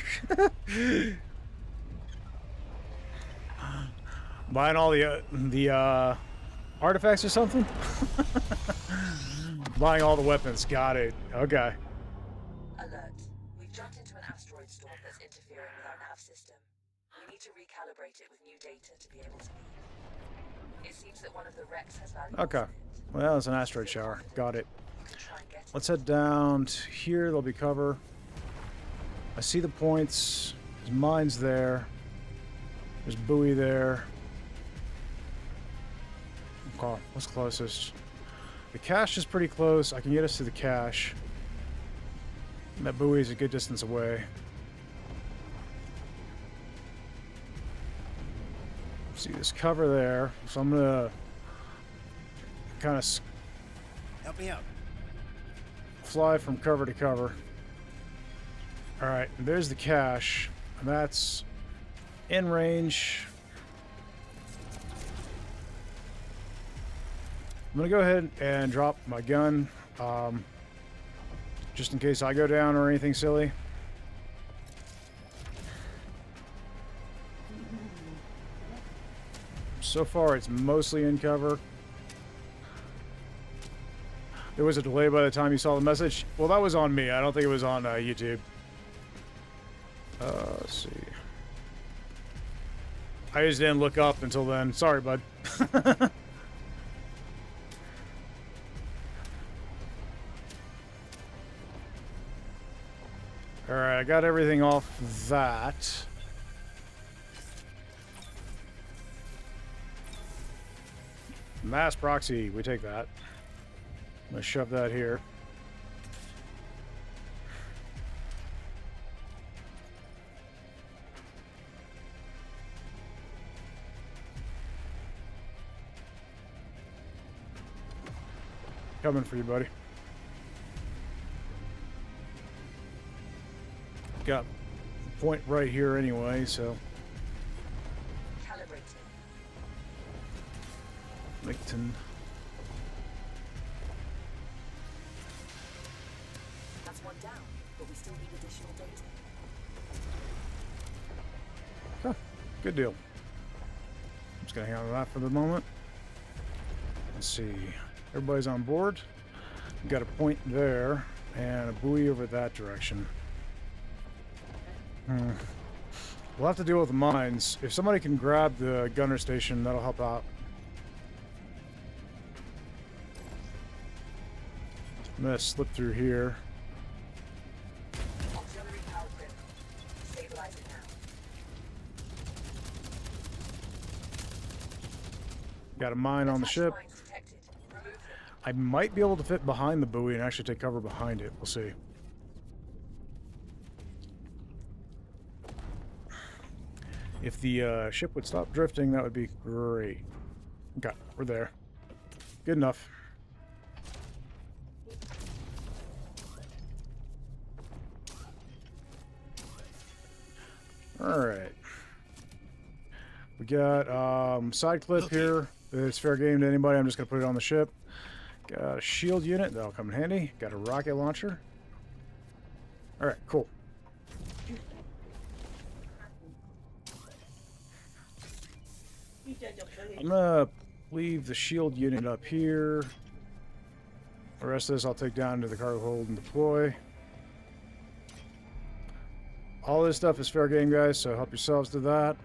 Buying all the artifacts or something? Buying all the weapons. Got it. Okay. Alert. We've jumped into an asteroid storm that's interfering with our nav system. We need to recalibrate it with new data to be able to leave. It seems that one of the wrecks has valuables Okay. in it. Well, it's an asteroid shower. Got it. You can try and get it. Let's head down to here. There'll be cover. I see the points. There's mines there. There's buoy there. Okay, what's closest? The cache is pretty close. I can get us to the cache. And that buoy is a good distance away. See this cover there, so I'm gonna kind of Help me out. fly from cover to cover. All right, and there's the cache, and that's in range. I'm gonna go ahead and drop my gun, just in case I go down or anything silly. So far, it's mostly in cover. There was a delay by the time you saw the message. Well, that was on me. I don't think it was on YouTube. Let's see. I just didn't look up until then. Sorry, bud. Alright, I got everything off that. Mass proxy, we take that. I'm gonna shove that here. Coming for you, buddy. Got a point right here anyway, so. Calibrating. Licton. That's one down, but we still need additional data. Huh, good deal. I'm just gonna hang on to that for the moment. Let's see. Everybody's on board. We've got a point there and a buoy over that direction. We'll have to deal with the mines. If somebody can grab the gunner station, that'll help out. I'm gonna slip through here. Auxiliary power grid. Stabilize it now. Got a mine on the ship. Mines detected. Remove them. I might be able to fit behind the buoy and actually take cover behind it. We'll see. If the ship would stop drifting, that would be great. Okay, we're there. Good enough. Alright. We got side clip here. It's fair game to anybody. I'm just going to put it on the ship. Got a shield unit. That'll come in handy. Got a rocket launcher. Alright, cool. I'm gonna leave the shield unit up here. The rest of this I'll take down to the cargo hold and deploy. All this stuff is fair game, guys, so help yourselves to that.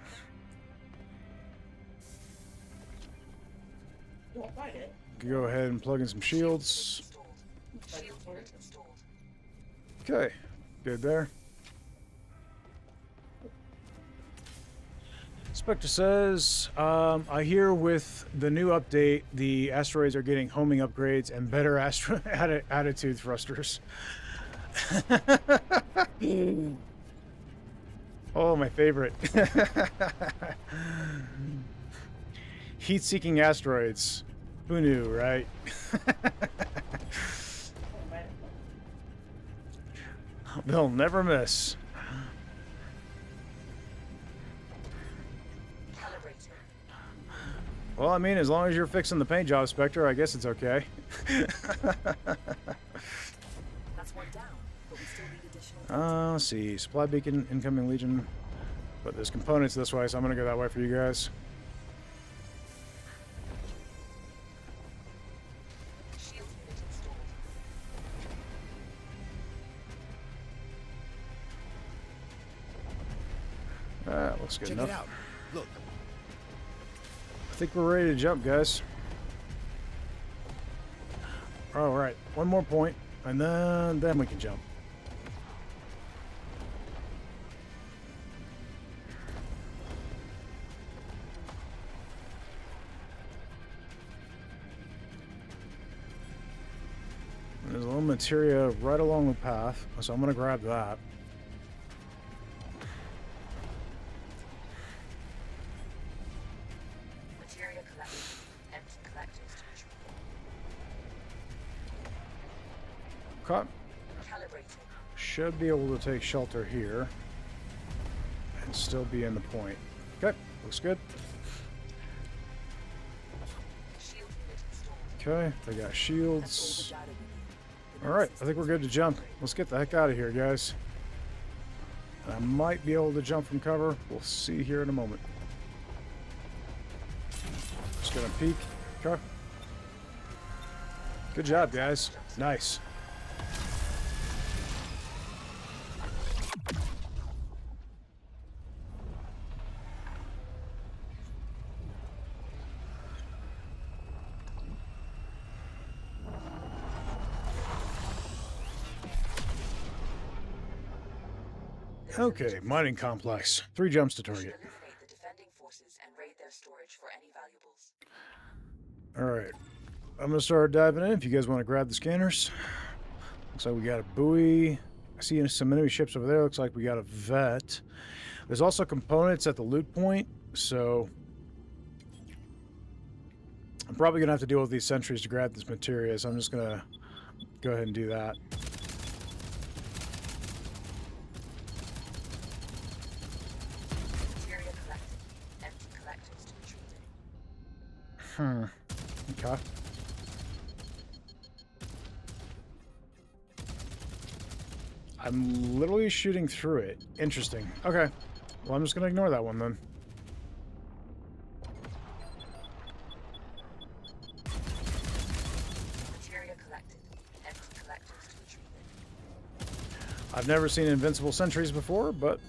Go ahead and plug in some shields. Shield unit installed. Okay, good there. Spectre says, I hear with the new update, the asteroids are getting homing upgrades and better attitude thrusters. Oh, my favorite. Heat-seeking asteroids. Who knew, right? They'll never miss. Well, I mean, as long as you're fixing the paint job, Spectre, I guess it's okay. That's one down, but we still need additional data. Let's see. Supply beacon, incoming Legion. But there's components this way, so I'm going to go that way for you guys. Shield unit installed. That looks good Check enough. it out. Look. I think we're ready to jump, guys. All right, one more point, and then we can jump. There's a little materia right along the path, so I'm going to grab that. Materia collected. Empty collectors to retrieve. Okay. Calibrating. Should be able to take shelter here and still be in the point. Okay, looks good. Shield unit installed. Okay, they got That's all shields. the data we need. The Alright, nervous I think we're system good to jump. Let's get the heck out of here, guys. I might be able to jump from cover. We'll see here in a moment. Just gonna peek. Okay. Good job, guys. Nice. Okay, mining complex. 3 jumps to We should target. eliminate the defending forces and raid their storage for any valuables. Alright. I'm gonna start diving in if you guys want to grab the scanners. Looks like we got a buoy. I see some enemy ships over there. Looks like we got a vet. There's also components at the loot point, so I'm probably gonna have to deal with these sentries to grab this materia, so I'm just gonna go ahead and do that. Materia collected. Empty collectors to retrieve. Okay. I'm literally shooting through it. Interesting. Okay. Well, I'm just gonna ignore that one then. Materia collected. Empty collectors to retrieve it. I've never seen invincible sentries before, but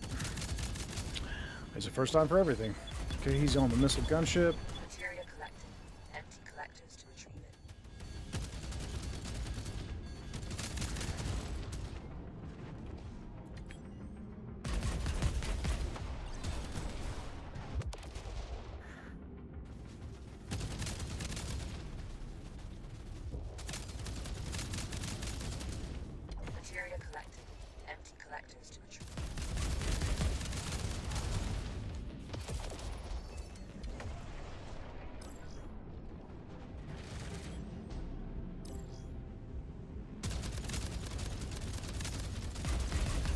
it's a first time for everything. Okay, he's on the missile gunship. Materia collected. Empty collectors to retrieve it. Materia collected. Empty collectors to retrieve.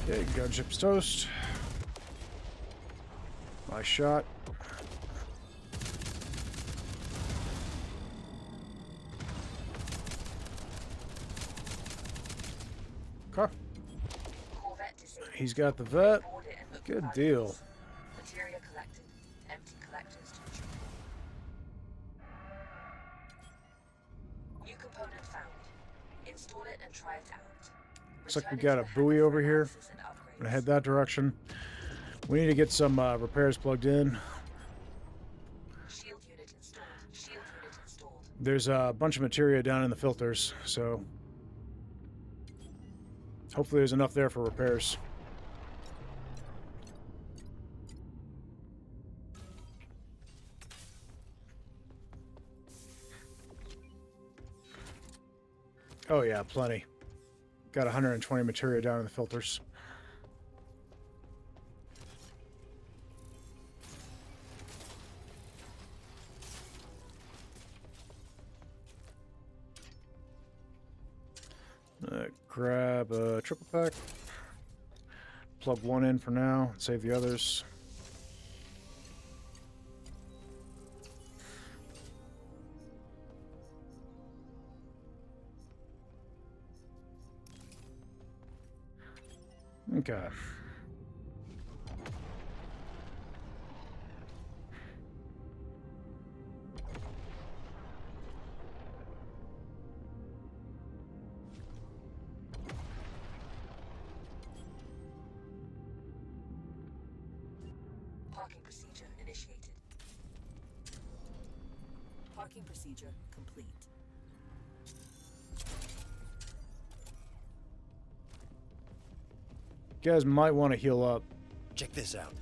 Okay, gunship's toast. Nice shot. Okay. Corvette disabled. He's got the vet. Board it and look Good for deal. valuables. Materia collected. Empty collectors to retrieve. New component found. Install it and try it out. Looks like we Return got it a to the buoy hangar over for here. analysis and I'm upgrades. gonna head that direction. We need to get some repairs plugged in. Shield unit installed. Shield unit installed. There's a bunch of materia down in the filters, so hopefully there's enough there for repairs. Oh yeah, plenty. Got 120 materia down in the filters. Grab a triple pack. Plug one in for now. Save the others. Okay. Parking procedure initiated. Parking procedure complete. You guys might want to heal up. Check this out.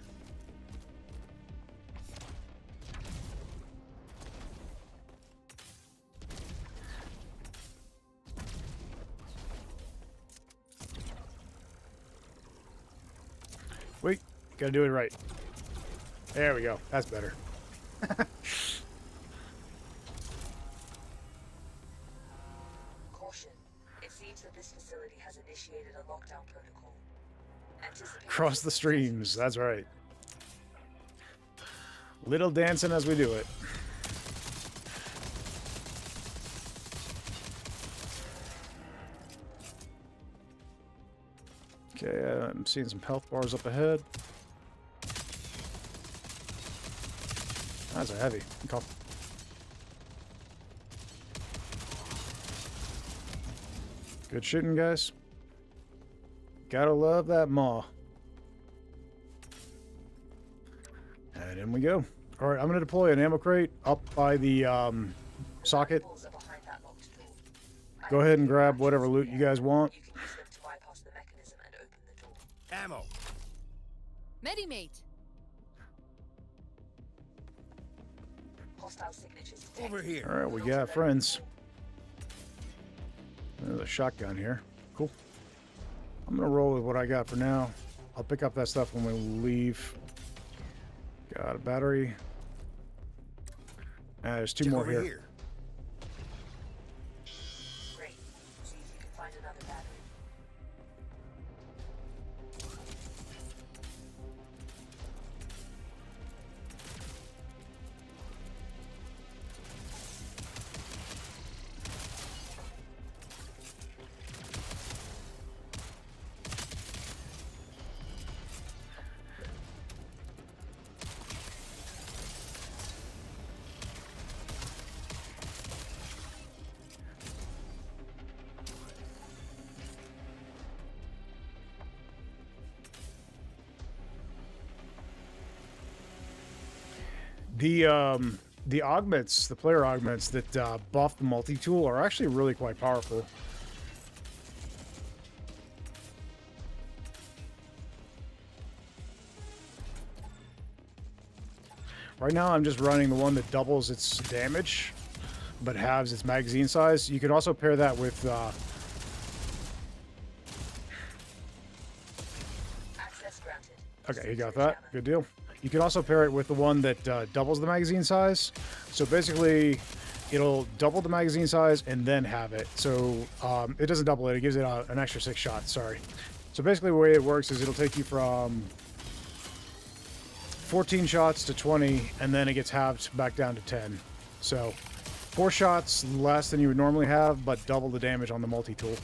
Gotta do it right. There we go. That's better. Caution. It seems that this facility has initiated a lockdown protocol. Anticipate Cross the streams. That's right. Little dancing as we do it. Okay, I'm seeing some health bars up ahead. That's a heavy. Okay. Good shooting, guys. Gotta love that maw. And in we go. All right, I'm going to deploy an ammo crate up by the socket. Pulls are behind that locked door. Go ahead and grab whatever loot you guys want. You can use them to bypass the mechanism and open the door. Ammo. Medimate. Hostile signatures detected. Over here. All right, we got friends. There's a shotgun here. Cool. I'm going to roll with what I got for now. I'll pick up that stuff when we leave. Got a battery. There's two Check more over here. here. Great. See if you can find another battery. The augments, the player augments that buff the multi-tool are actually really quite powerful. Right now I'm just running the one that doubles its damage, but halves its magazine size. You can also pair that with Access granted. okay, you got that. Good deal. You can also pair it with the one that doubles the magazine size. So basically, it'll double the magazine size and then have it. So it doesn't double it. It gives it an extra 6 shots. Sorry. So basically, the way it works is it'll take you from 14 shots to 20, and then it gets halved back down to 10. So 4 shots less than you would normally have, but double the damage on the multi-tool.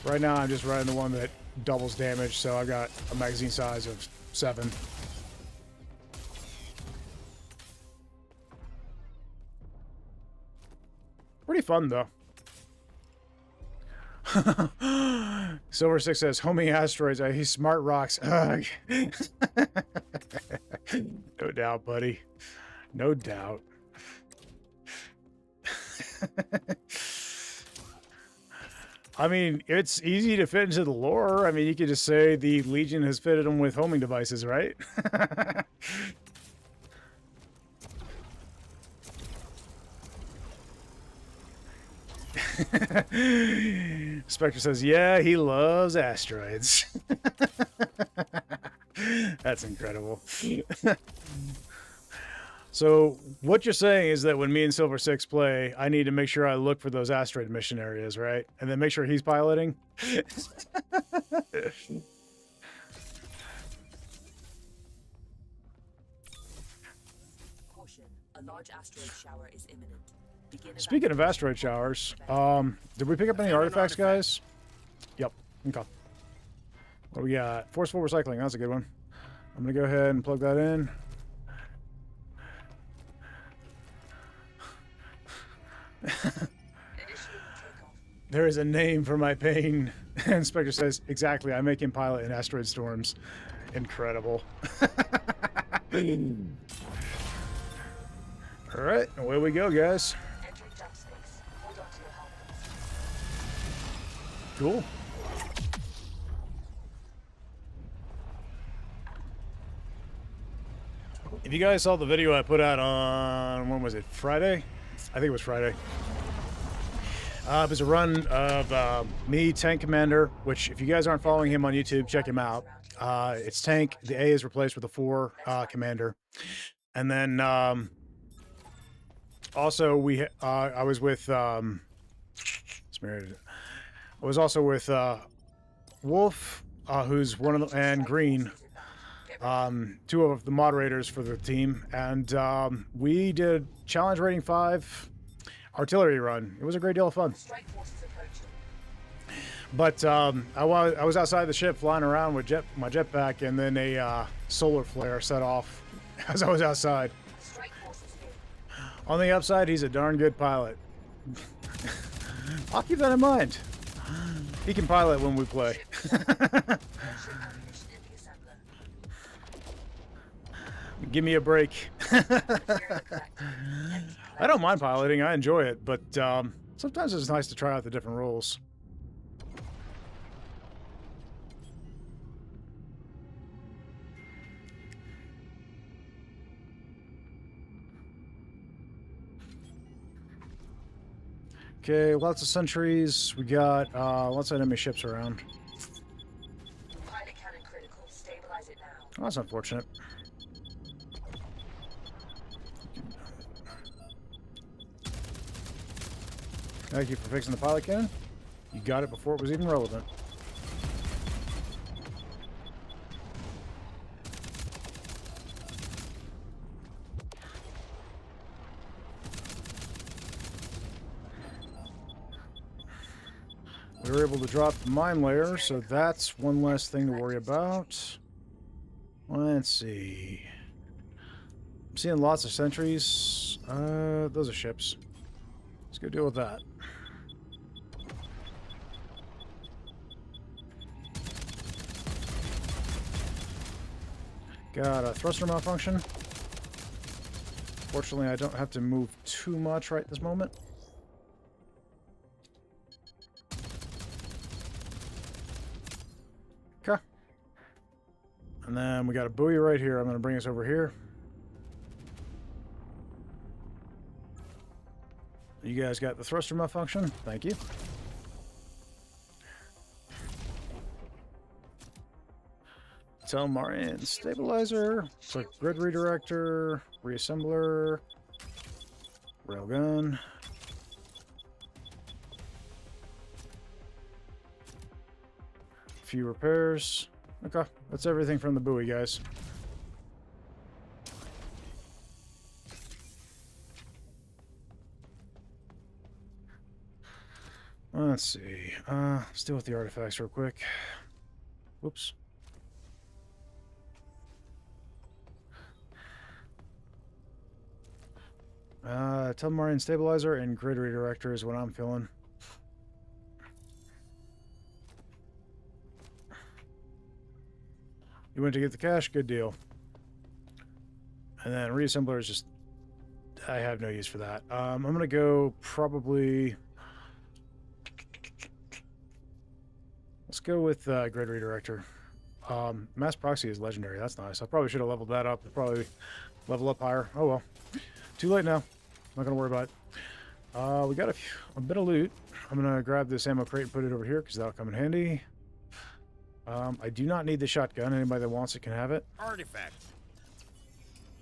Right now, I'm just running the one that doubles damage, so I've got a magazine size of 7. Pretty fun, though. Silver 6 says, homing asteroids, I hate smart rocks. Ugh. No doubt, buddy. No doubt. I mean, it's easy to fit into the lore. I mean, you could just say the Legion has fitted them with homing devices, right? Spectre says, yeah, he loves asteroids. That's incredible. So what you're saying is that when me and Silver 6 play, I need to make sure I look for those asteroid mission areas, right? And then make sure he's piloting? Caution, a large asteroid shower is imminent. Begin Speaking of asteroid showers, did we pick up any artifacts, guys? Yep. Okay. What do we got? Forceful recycling. That's a good one. I'm going to go ahead and plug that in. There is a name for my pain. And Spectre says, exactly, I make him pilot in asteroid storms. Incredible. All right, away we go, guys. Entering jump space. Hold on to your helmets. Cool. If you guys saw the video I put out on, when was it, Friday? I think it was Friday. It was a run of me, Tank Commander, which if you guys aren't following him on YouTube, check him out. It's Tank. The A is replaced with a 4 Commander. And then also I was with I was also with Wolf, who's one of the, and Green, 2 of the moderators for the team, and we did challenge rating 5 artillery run. It was a great deal of fun. But I was outside the ship flying around with my jetpack, and then a solar flare set off as I was outside. On the upside, he's a darn good pilot. I'll keep that in mind. He can pilot when we play. Give me a break. I don't mind piloting. I enjoy it, but sometimes it's nice to try out the different roles. Okay, lots of sentries. We got lots of enemy ships around. Pilot cannon critical. Stabilize it now. Oh, that's unfortunate. Thank you for fixing the pilot cannon. You got it before it was even relevant. We were able to drop the mine layer, so that's one less thing to worry about. Let's see. I'm seeing lots of sentries. Those are ships. Let's go deal with that. Got a thruster malfunction. Fortunately, I don't have to move too much right this moment. Okay. And then we got a buoy right here. I'm going to bring us over here. You guys got the thruster malfunction. Thank you. Telmarian stabilizer, so grid redirector, reassembler, railgun. A few repairs. Okay, that's everything from the buoy, guys. Let's see. Let's deal with the artifacts real quick. Whoops. Telmarian stabilizer and grid redirector is what I'm feeling. You went to get the cash? Good deal. And then reassembler is just... I have no use for that. I'm going to go probably... Let's go with grid redirector. Mass proxy is legendary. That's nice. I probably should have leveled that up. Probably level up higher. Oh well. Too late now. Not going to worry about it. We got a bit of loot. I'm going to grab this ammo crate and put it over here because that'll come in handy. I do not need the shotgun. Anybody that wants it can have it. Artifact.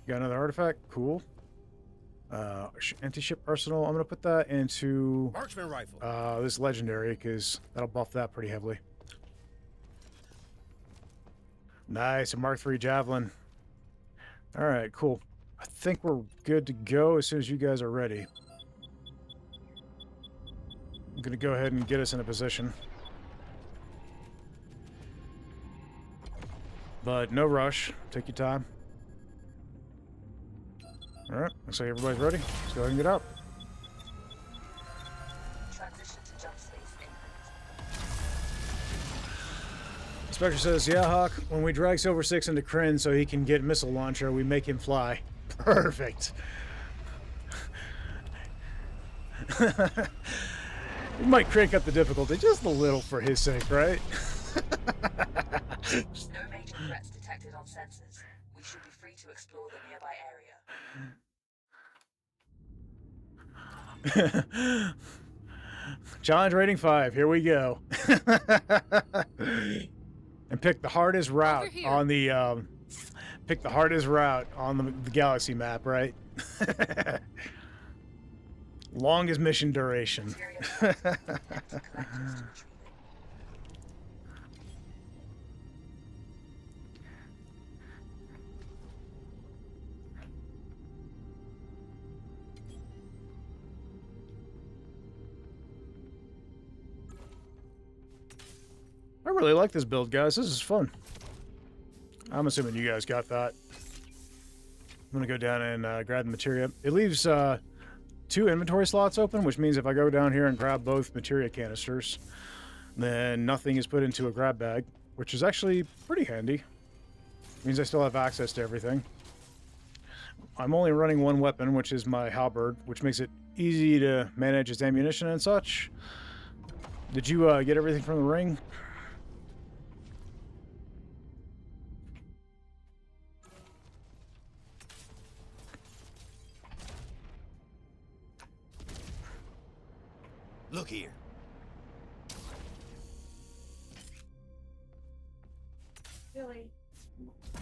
Got another artifact. Cool. Anti-ship arsenal. I'm going to put that into Marksman rifle. this legendary because that'll buff that pretty heavily. Nice. A Mark III javelin. All right, cool. I think we're good to go as soon as you guys are ready. I'm going to go ahead and get us in a position. But no rush. Take your time. Alright, looks like everybody's ready. Let's go ahead and get up. Transition to jump space imminent. Spectre says, yeah, Hauk, when we drag Silver 6 into Kryn so he can get missile launcher, we make him fly. Perfect. We might crank up the difficulty just a little for his sake, right? No major threats detected on sensors. We should be free to explore the nearby area. Challenge rating 5. Here we go. And pick the hardest route on the the galaxy map, right? Longest mission duration. I really like this build, guys. This is fun. I'm assuming you guys got that. I'm gonna go down and grab the materia. It leaves 2 inventory slots open, which means if I go down here and grab both materia canisters, then nothing is put into a grab bag, which is actually pretty handy. Means I still have access to everything. I'm only running 1 weapon, which is my halberd, which makes it easy to manage its ammunition and such. Did you get everything from the ring? Look here. Billy,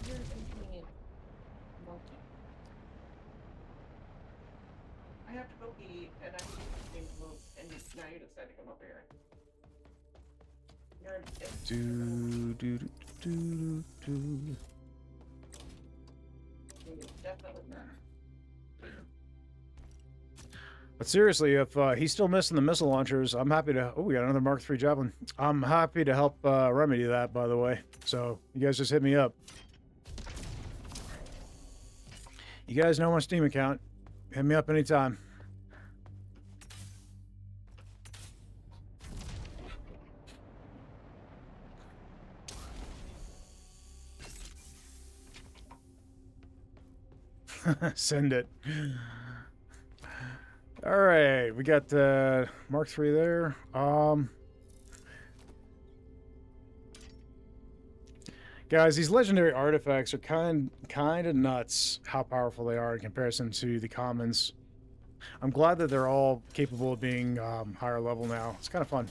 you're an inconvenient monkey. I have to go eat, and I need to move, and now you decide to come over here. You're definitely not. But seriously, if he's still missing the missile launchers, I'm happy to... Oh, we got another Mark III Javelin. I'm happy to help remedy that, by the way. So, you guys just hit me up. You guys know my Steam account. Hit me up anytime. Send it. All right, we got Mark III there. Guys, these legendary artifacts are kind of nuts how powerful they are in comparison to the commons. I'm glad that they're all capable of being higher level now. It's kind of fun.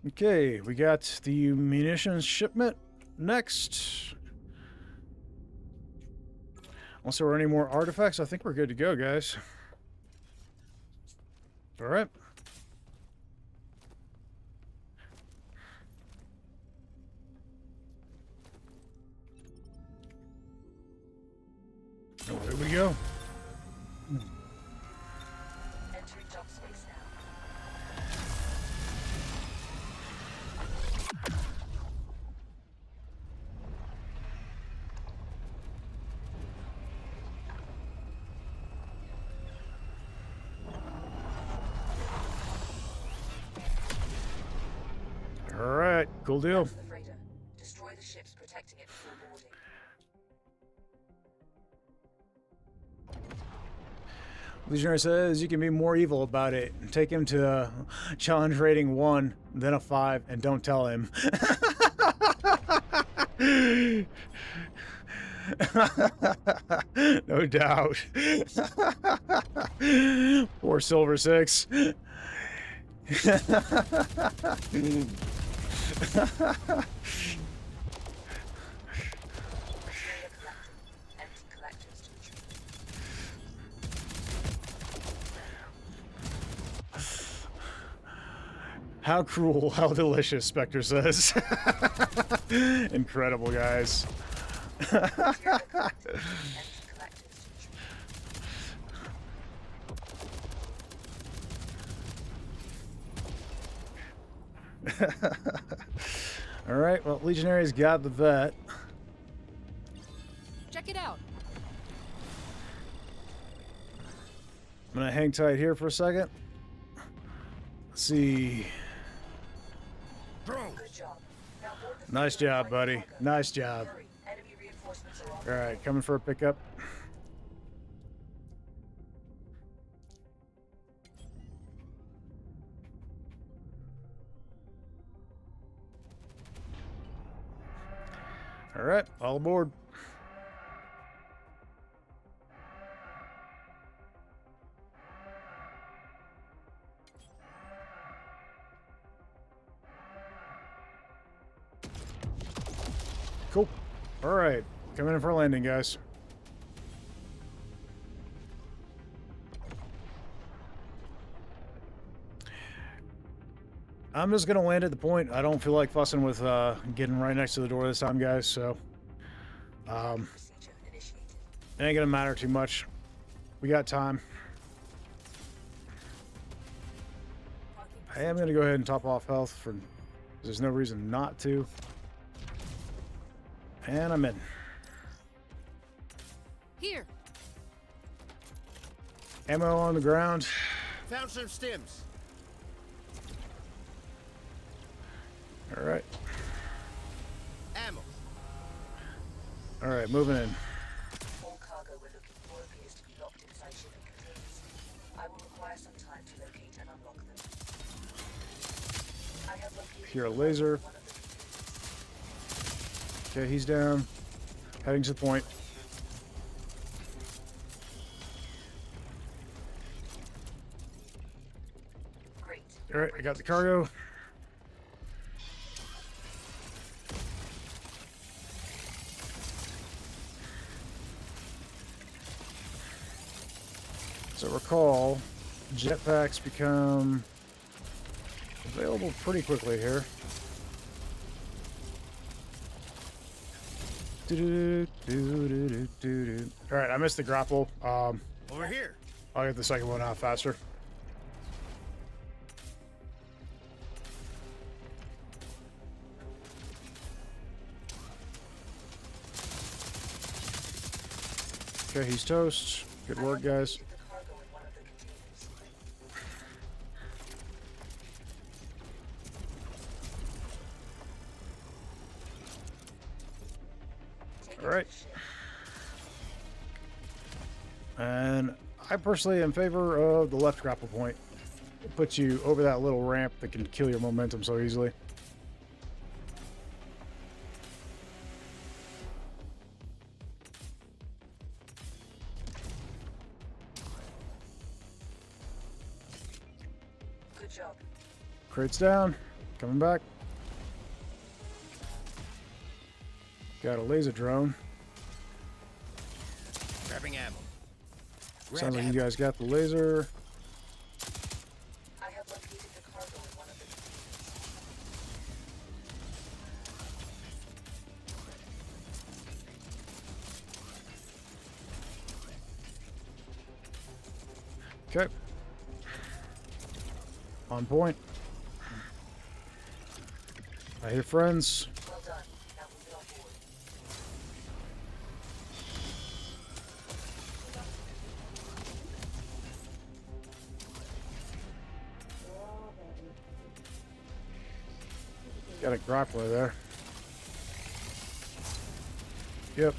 Okay, we got the munitions shipment next. Unless there were any more artifacts, I think we're good to go, guys. All right. Oh, here we go. Entering job space now. All right, cool deal. The freighter. Destroy the ships protecting it before boarding. Legionary says you can be more evil about it. Take him to challenge rating 1, then a 5, and don't tell him. No doubt. Poor Silver 6. How cruel, how delicious, Spectre says. Incredible, guys. All right, well, Legionary's got the vet. Check it out. I'm gonna hang tight here for a second. Let's see. Good job. Now board the Nice freighter job, and buddy. cargo. Nice job. Hurry. Enemy reinforcements are on. All right, coming for a pickup. All right, all aboard. Cool. All right, coming in for a landing, guys. I'm just gonna land at the point. I don't feel like fussing with getting right next to the door this time, guys. So, Procedure initiated. it ain't gonna matter too much. We got time. I am gonna go ahead and top off health for. There's no reason not to. And I'm in. Here. Ammo on the ground. Found some stims. All right. Ammo. All right, moving in. All cargo we're looking for appears to be locked inside shipping containers. I will require some time to locate and unlock them. I have located Here, a laser. one of the containers. Okay, he's down. Heading to the point. Great. All right, I got the cargo. So recall, jetpacks become available pretty quickly here. All right, I missed the grapple. Over here. I'll get the second one out faster. Okay, he's toast. Good work, guys. The cargo in one of the containers. Take it All right. to the ship. And I personally am in favor of the left grapple point. It puts you over that little ramp that can kill your momentum so easily. Good job. Crates down. Coming back. Got a laser drone. Grabbing ammo. Grab Sounds like you ammo. guys got the laser. I have located the cargo in one of the containers. Okay. On point. I hear friends. Well done. Now move it on board. Got a grappler there. Yep.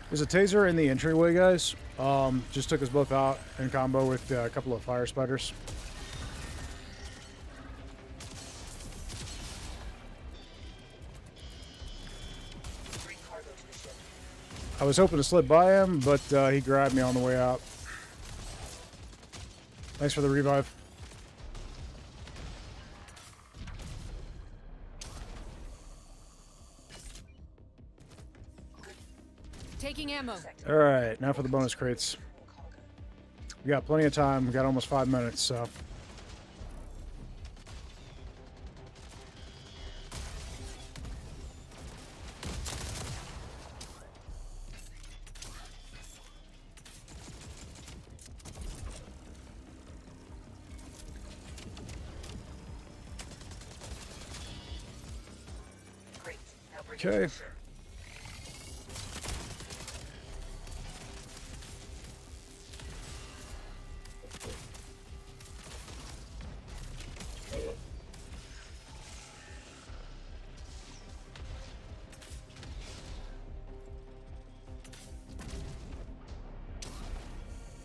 There's a taser in the entryway, guys. Just took us both out in combo with a couple of fire spiders. Bring cargo to the ship. I was hoping to slip by him, but he grabbed me on the way out. Thanks for the revive. Taking ammo. All right, now for the bonus crates. Cargo. We got plenty of time. We got almost 5 minutes, so. Great. Now bring it to Okay. the ship.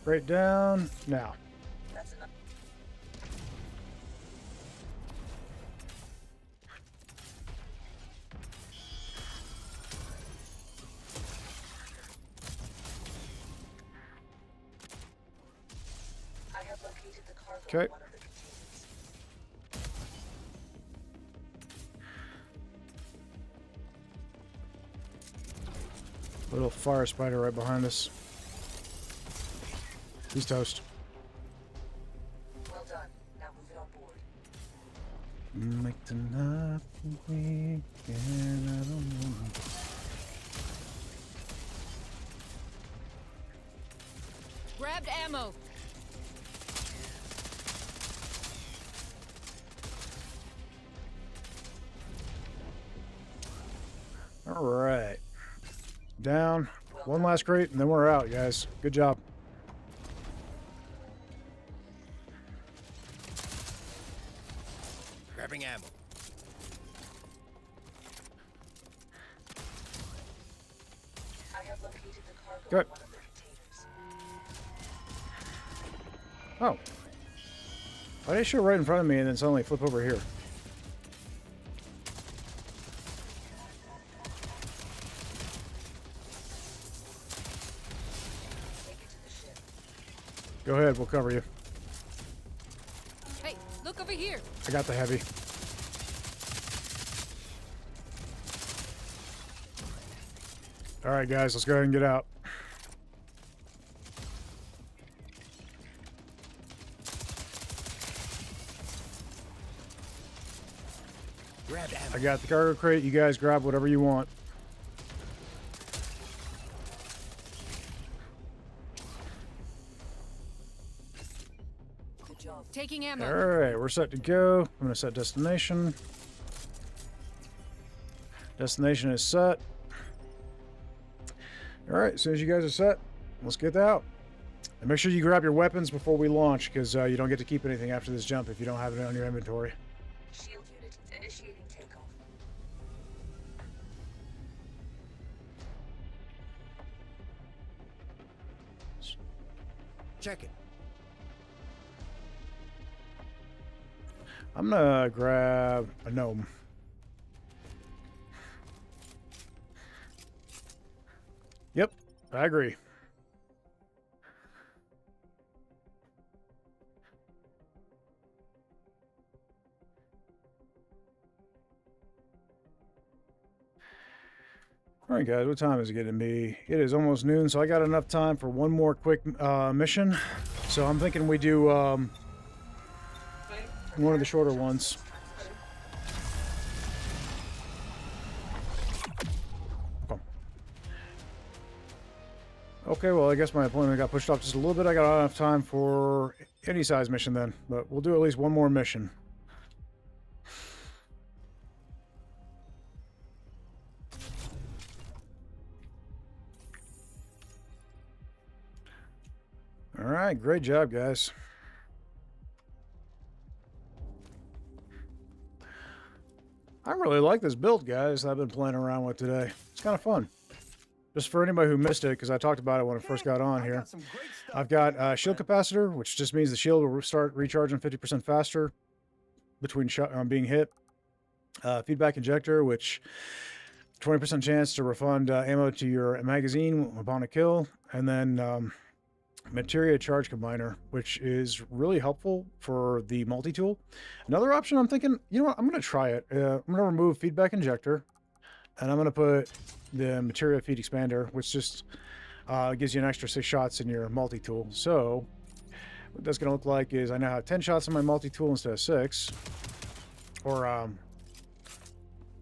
Right down now. That's enough. I have located located the cargo Okay. in one of the containers. Little fire spider right behind us. He's toast. Well done. Now move it on board. Make tonight the weekend, I don't know. Grabbed ammo. All right. Down. One last crate, and then we're out, guys. Good job. Grabbing ammo. I have located the cargo Good. in one of the containers. Oh. Why did it show right in front of me and then suddenly flip over here? Take it to the ship. Go ahead, we'll cover you. Hey, look over here. I got the heavy. All right, guys, let's go ahead and get out. Grab ammo. I got the cargo crate. You guys grab whatever you want. Good job. Taking ammo. All right, we're set to go. I'm going to set destination. Destination is set. All right, as soon as you guys are set, let's get out. And make sure you grab your weapons before we launch, because you don't get to keep anything after this jump if you don't have it on your inventory. Shield unit initiating takeoff. Check it. I'm going to grab a gnome. Yep, I agree. All right, guys, what time is it getting to be? It is almost noon, so I got enough time for one more quick mission. So I'm thinking we do one of the shorter ones. Okay, well, I guess my appointment got pushed off just a little bit. I got enough time for any size mission then, but we'll do at least one more mission. All right, great job, guys. I really like this build, guys, that I've been playing around with today. It's kind of fun. Just for anybody who missed it, because I talked about it when I first got on here. I've got shield capacitor, which just means the shield will start recharging 50% faster between being hit. Feedback injector, which 20% chance to refund ammo to your magazine upon a kill. And then materia charge combiner, which is really helpful for the multi-tool. Another option, I'm thinking, you know what, I'm going to try it. I'm going to remove feedback injector, and I'm going to put the materia feed expander, which just gives you an extra 6 shots in your multi-tool. So what that's going to look like is I now have 10 shots in my multi-tool instead of 6. Or,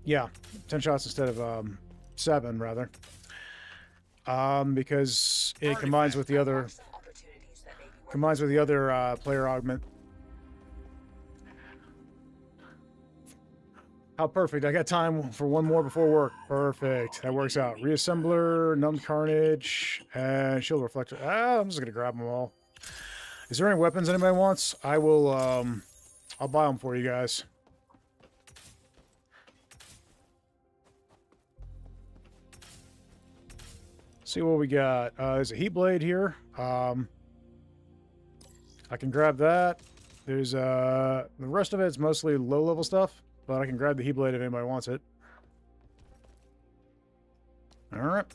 yeah, 10 shots instead of 7, rather. Because it combines with the other... Combines with the other player augment. How perfect. I got time for one more before work. Perfect. That works out. Reassembler, numbed carnage, and shield reflector. I'm just going to grab them all. Is there any weapons anybody wants? I will, I'll buy them for you guys. See what we got. There's a heat blade here. I can grab that. There's the rest of it's mostly low-level stuff, but I can grab the heat blade if anybody wants it. All right,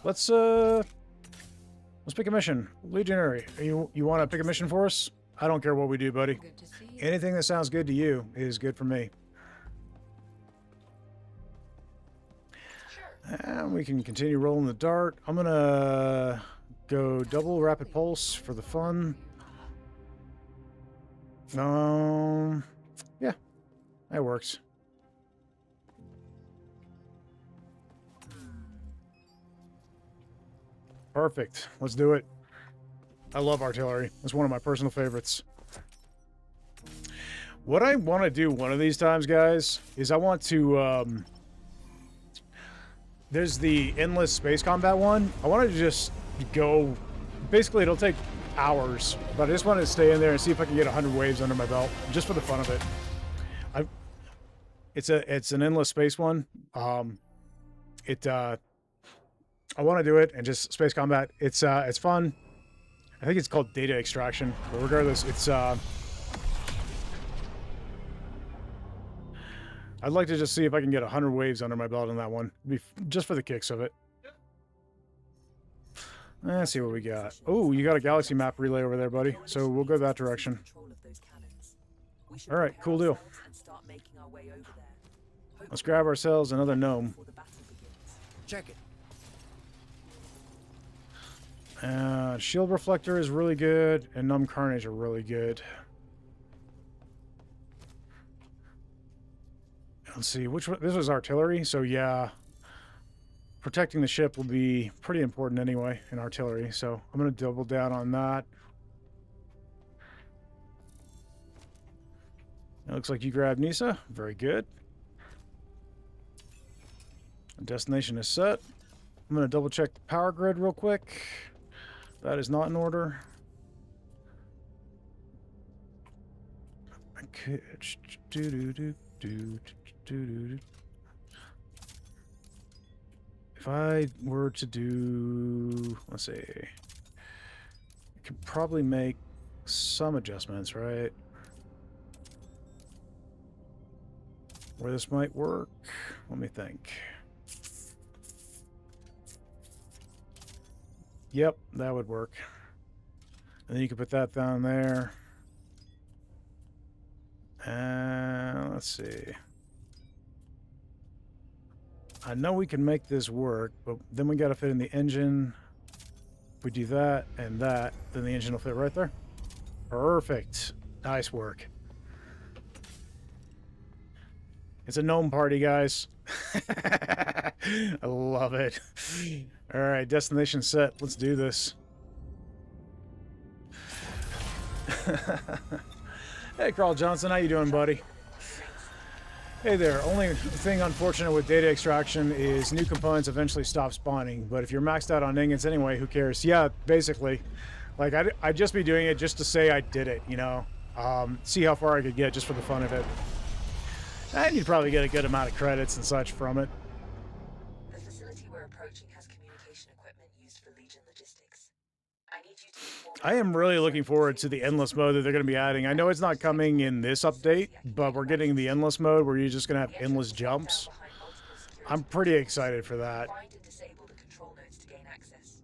let's pick a mission. Legionary, you want to pick a mission for us? I don't care what we do, buddy. Good to see you. Anything that sounds good to you is good for me. And we can continue rolling the dart. I'm gonna go double rapid pulse for the fun. Yeah, that works. Perfect. Let's do it. I love artillery. It's one of my personal favorites. What I want to do one of these times, guys, is I want to, there's the endless space combat one. I want to just go, basically it'll take hours, but I just want to stay in there and see if I can get 100 waves under my belt, just for the fun of it. It's an endless space one. I want to do it and just space combat. It's fun. I think it's called data extraction, but regardless, it's I'd like to just see if I can get 100 waves under my belt on that one, just for the kicks of it. Let's see what we got. Oh, you got a galaxy map relay over there, buddy. So we'll go that direction. All right, cool deal. Let's grab ourselves another gnome. Check it. Shield reflector is really good, and numb carnage are really good. Let's see, which one? This was artillery, so yeah. Protecting the ship will be pretty important anyway in artillery, so I'm going to double down on that. It looks like you grabbed Nisa. Very good. Destination is set. I'm going to double check the power grid real quick. That is not in order. Okay. If I were to do, let's see, I could probably make some adjustments, right? Where this might work, let me think. Yep, that would work. And then you could put that down there. And let's see. I know we can make this work, but then we got to fit in the engine. If we do that and that, then the engine will fit right there. Perfect. Nice work. It's a gnome party, guys. I love it. All right, destination set. Let's do this. Hey, Carl Johnson. How you doing, buddy? Hey there. Only thing unfortunate with data extraction is new components eventually stop spawning. But if you're maxed out on ingots anyway, who cares? Yeah, basically. Like, I'd just be doing it just to say I did it, you know? See how far I could get just for the fun of it. And you'd probably get a good amount of credits and such from it. The facility we're approaching has communication equipment used for Legion logistics. I need you to inform I am really looking forward to the endless mode that they're going to be adding. I know it's not coming in this update, but we're getting the endless mode where you're just going to have endless jumps. I'm pretty excited for that. Find and disable the control nodes to gain access.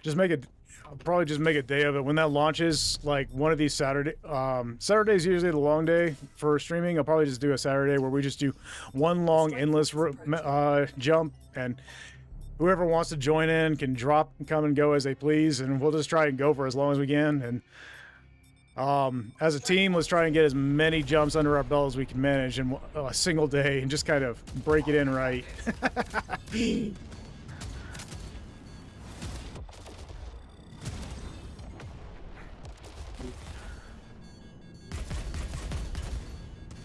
Just make it, I'll probably just make a day of it. When that launches, like one of these Saturday's usually the long day for streaming. I'll probably just do a Saturday where we just do one long endless jump, and whoever wants to join in can drop and come and go as they please, and we'll just try and go for as long as we can. And as a team, let's try and get as many jumps under our belt as we can manage in a single day and just kind of break it in right.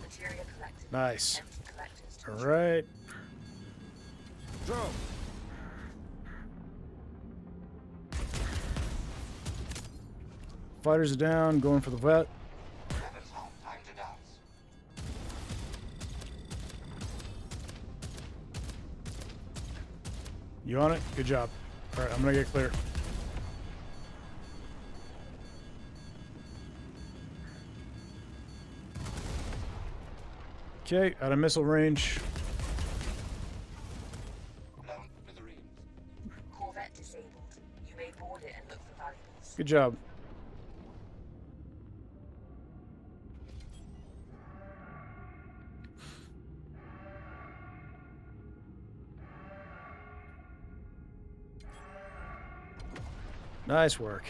Materia collected. Nice. Empty collectors to All right. Drone. Fighters are down, going for the vet. Weapons home. Time to dance. You on it? Good job. All right, I'm gonna get clear. Okay, out of missile range. Lone Smithereens. Corvette disabled. You may board it and look for valuables. Good job. Nice work.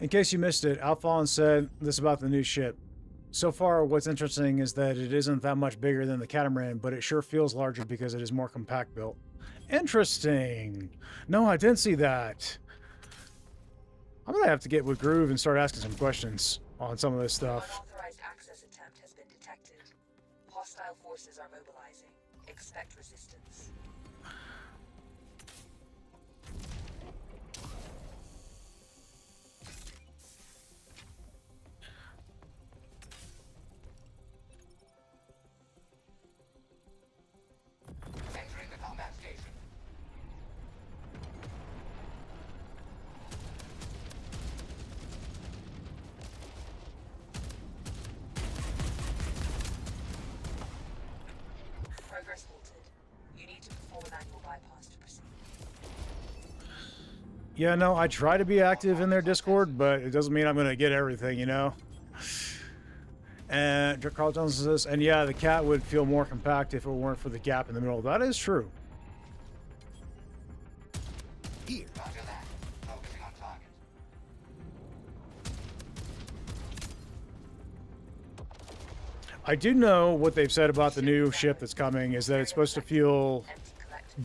In case you missed it, Alphon said this about the new ship. So far, what's interesting is that it isn't that much bigger than the catamaran, but it sure feels larger because it is more compact built. Interesting. No, I didn't see that. I'm gonna have to get with Groove and start asking some questions on some of this stuff. Unauthorized access attempt has been detected. Hostile forces are mobilizing. Expect resistance. Entering the combat station. Progress halted. You need to perform an annual bypass to proceed. Yeah, no, I try to be active in their Discord, but it doesn't mean I'm gonna get everything, you know? And Carl Jones says, and yeah, the cat would feel more compact if it weren't for the gap in the middle. That is true. Here. Roger that. Focusing on target. I do know what they've said about the new ship that's coming is that it's supposed to feel,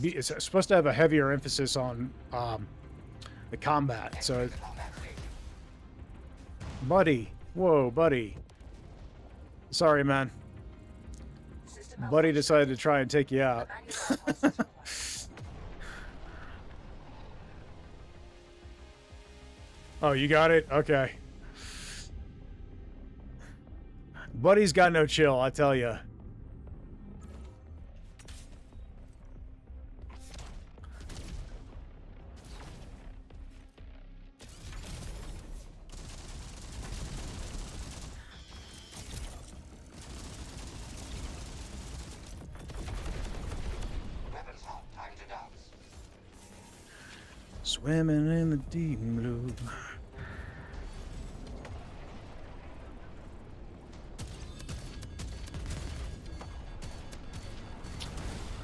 it's supposed to have a heavier emphasis on the combat. So, The combat station. buddy, whoa, buddy. Sorry, man. System Buddy decided to try and take you out. manual bypass is required. Oh, you got it? Okay. Buddy's got no chill, I tell ya. Weapons hot. Time to dance. Swimming in the deep blue.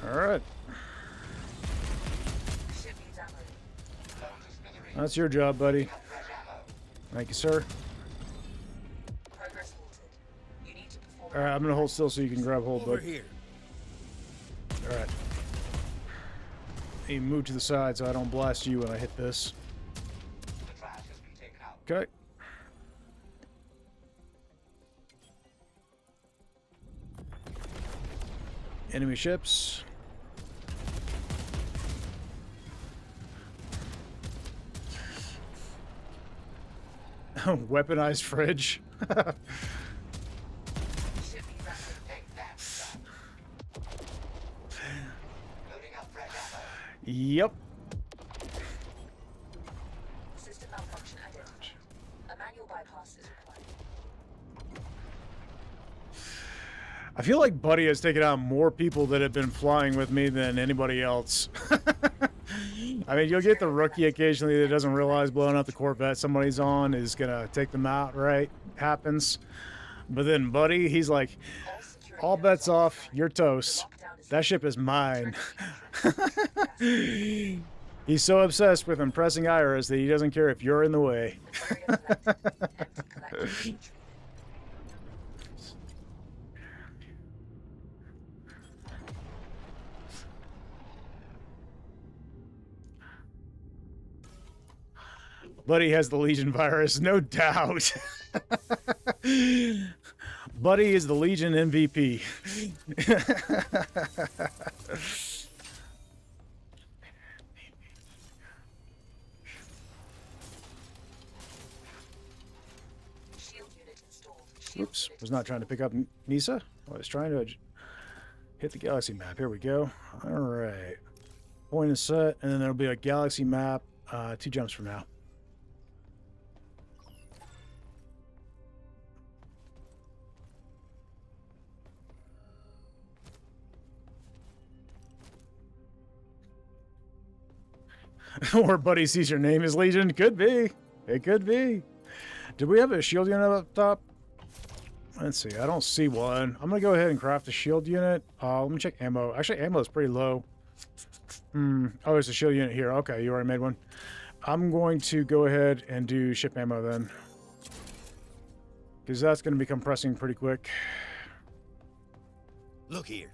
All right, Ship needs ammo. Blown to smithereens. that's your job, buddy. Got fresh ammo. Thank you, sir. Progress halted. You need to perform. All right, I'm gonna hold still so you can grab hold, Over bud. here. All right. You move to the side so I don't blast you when I hit this. The trash has been taken out. Okay. Enemy ships. Weaponized fridge. Ship needs ammo. Take that, son. Loading up fresh ammo. Yep. System malfunction identified. A manual bypass is required. I feel like Buddy has taken out more people that have been flying with me than anybody else. I mean, you'll get the rookie occasionally that doesn't realize blowing up the Corvette somebody's on is gonna take them out, right? Happens. But then Buddy, he's like, All security all nodes bets are off, offline. you're toast. Lockdown is That ship is mine. Yes. He's so obsessed with impressing Iris that he doesn't care if you're in the way. Area collected. Empty collector retreated. Buddy has the Legion virus, no doubt. Buddy is the Legion MVP. Shield unit installed. Shield Oops, unit was not trying to pick up Nisa. I was trying to hit the galaxy map. Here we go. All right. Point is set, and then there'll be a galaxy map 2 jumps from now. Or Buddy sees your name as Legion. Could be. It could be. Did we have a shield unit up top? Let's see. I don't see one. I'm going to go ahead and craft a shield unit. Let me check ammo. Actually, ammo is pretty low. Oh, there's a shield unit here. Okay, you already made one. I'm going to go ahead and do ship ammo then. Because that's going to become pressing pretty quick. Look here.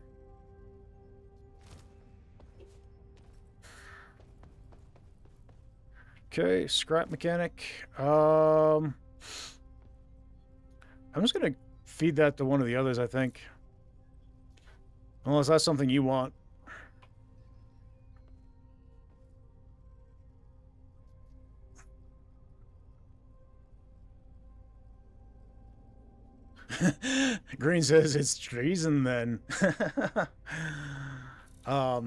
Okay, scrap mechanic. I'm just going to feed that to one of the others, I think. Unless that's something you want. Green says it's treason then. Carl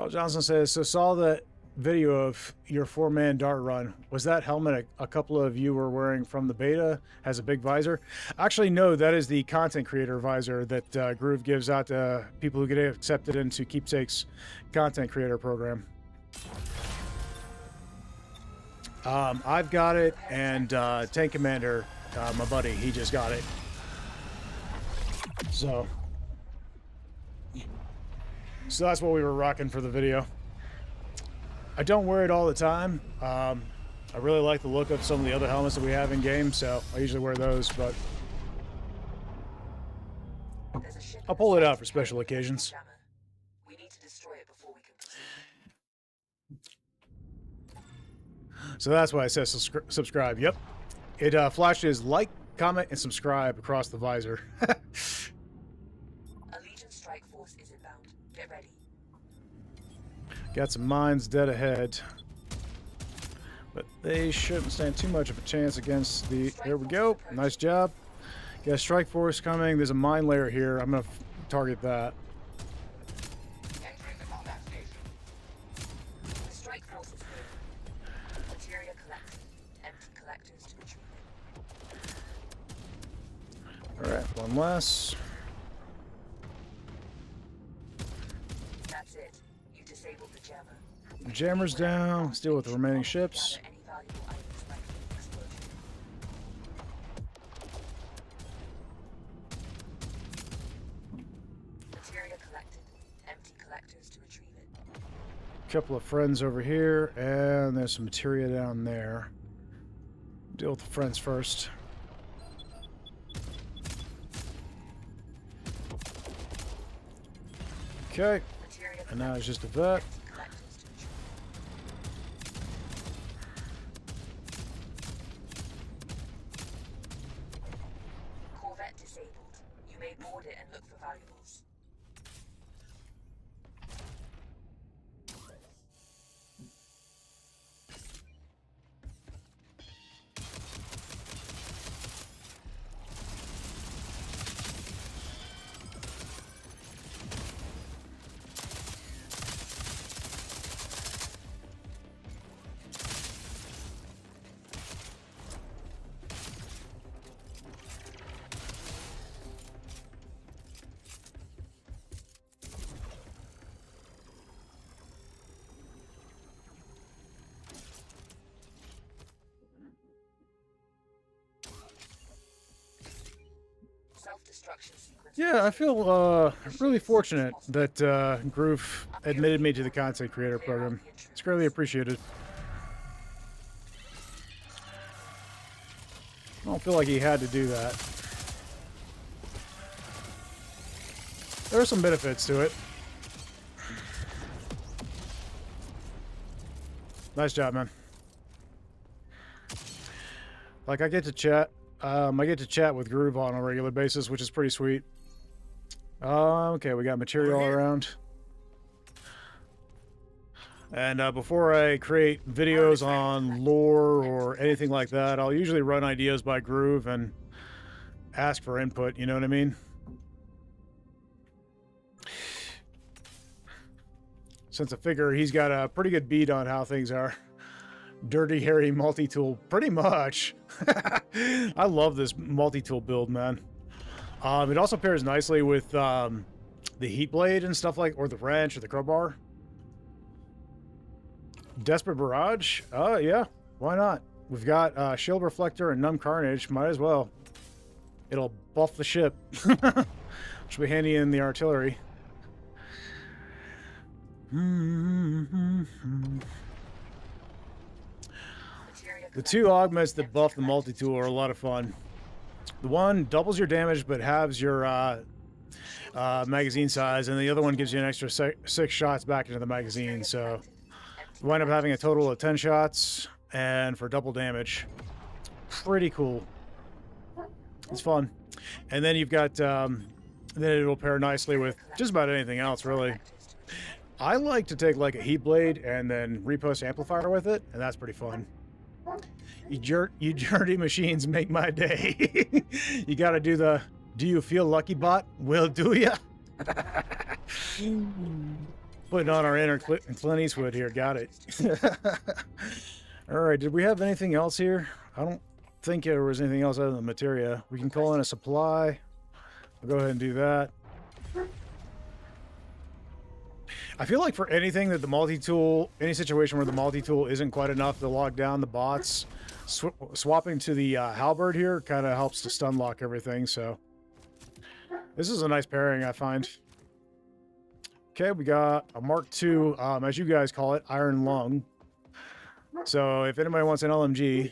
Johnson says, so saw that video of your 4-man dart run. Was that helmet a couple of you were wearing from the beta? Has a big visor? Actually, no, that is the content creator visor that Groove gives out to people who get accepted into Keepsake's content creator program. I've got it, and Tank Commander, my buddy, he just got it. So that's what we were rocking for the video. I don't wear it all the time. I really like the look of some of the other helmets that we have in game, so I usually wear those, but I'll pull it out for special occasions. We need to destroy it before we can proceed. So that's why it says subscribe. Yep. It flashes like, comment, and subscribe across the visor. A Legion strike force is inbound. Get ready. Got some mines dead ahead. But they shouldn't stand too much of a chance against the... There we go. Nice job. Got a strike force coming. There's a mine layer here. I'm going to target that. Entering the combat station. The strike force is here. Materia collected. Empty collectors to retrieve it. Alright, one less. That's it. You disabled the jammer. The jammer's down. Let's deal with the remaining ships. Gather any valuable items back from the explosion. Materia collected. Empty collectors to retrieve it. Couple of friends over here, and there's some materia down there. Deal with the friends first. Okay, Materia and now it's collected. just a vet. Empty collectors to retrieve it. Corvette disabled. You may board it and look for valuables. Self-destruction sequence. Yeah, I feel really fortunate that Groove admitted me to the content creator program. It's greatly appreciated. I don't feel like he had to do that. There are some benefits to it. Nice job, man. Like, I get to chat with Groove on a regular basis, which is pretty sweet. Okay, we got material all around. And before I create videos on lore or anything like that, I'll usually run ideas by Groove and ask for input, you know what I mean? Since I figure he's got a pretty good beat on how things are. Dirty, hairy multi-tool, pretty much. I love this multi-tool build, man. It also pairs nicely with the heat blade and stuff like, or the wrench or the crowbar. Desperate Barrage? Yeah, why not? We've got Shield Reflector and Numb Carnage, might as well. It'll buff the ship. Which will be handy in the artillery. The two augments that buff the multi-tool are a lot of fun. The one doubles your damage but halves your magazine size, and the other one gives you an extra 6 shots back into the magazine, so you wind up having a total of 10 shots, and for double damage. Pretty cool. It's fun. And then you've got, then it'll pair nicely with just about anything else, really. I like to take like a heat blade and then repost amplifier with it, and that's pretty fun. You dirty machines make my day. You gotta do the, do you feel lucky bot? Will do ya? Putting on our inner Clint Eastwood here, got it. Alright, did we have anything else here? I don't think there was anything else other than materia. We can call in a supply. We'll go ahead and do that. I feel like for anything that the multi-tool, any situation where the multi-tool isn't quite enough to lock down the bots, swapping to the halberd here kind of helps to stun lock everything, so this is a nice pairing, I find. Okay, we got a Mark II, as you guys call it, Iron Lung. So if anybody wants an LMG,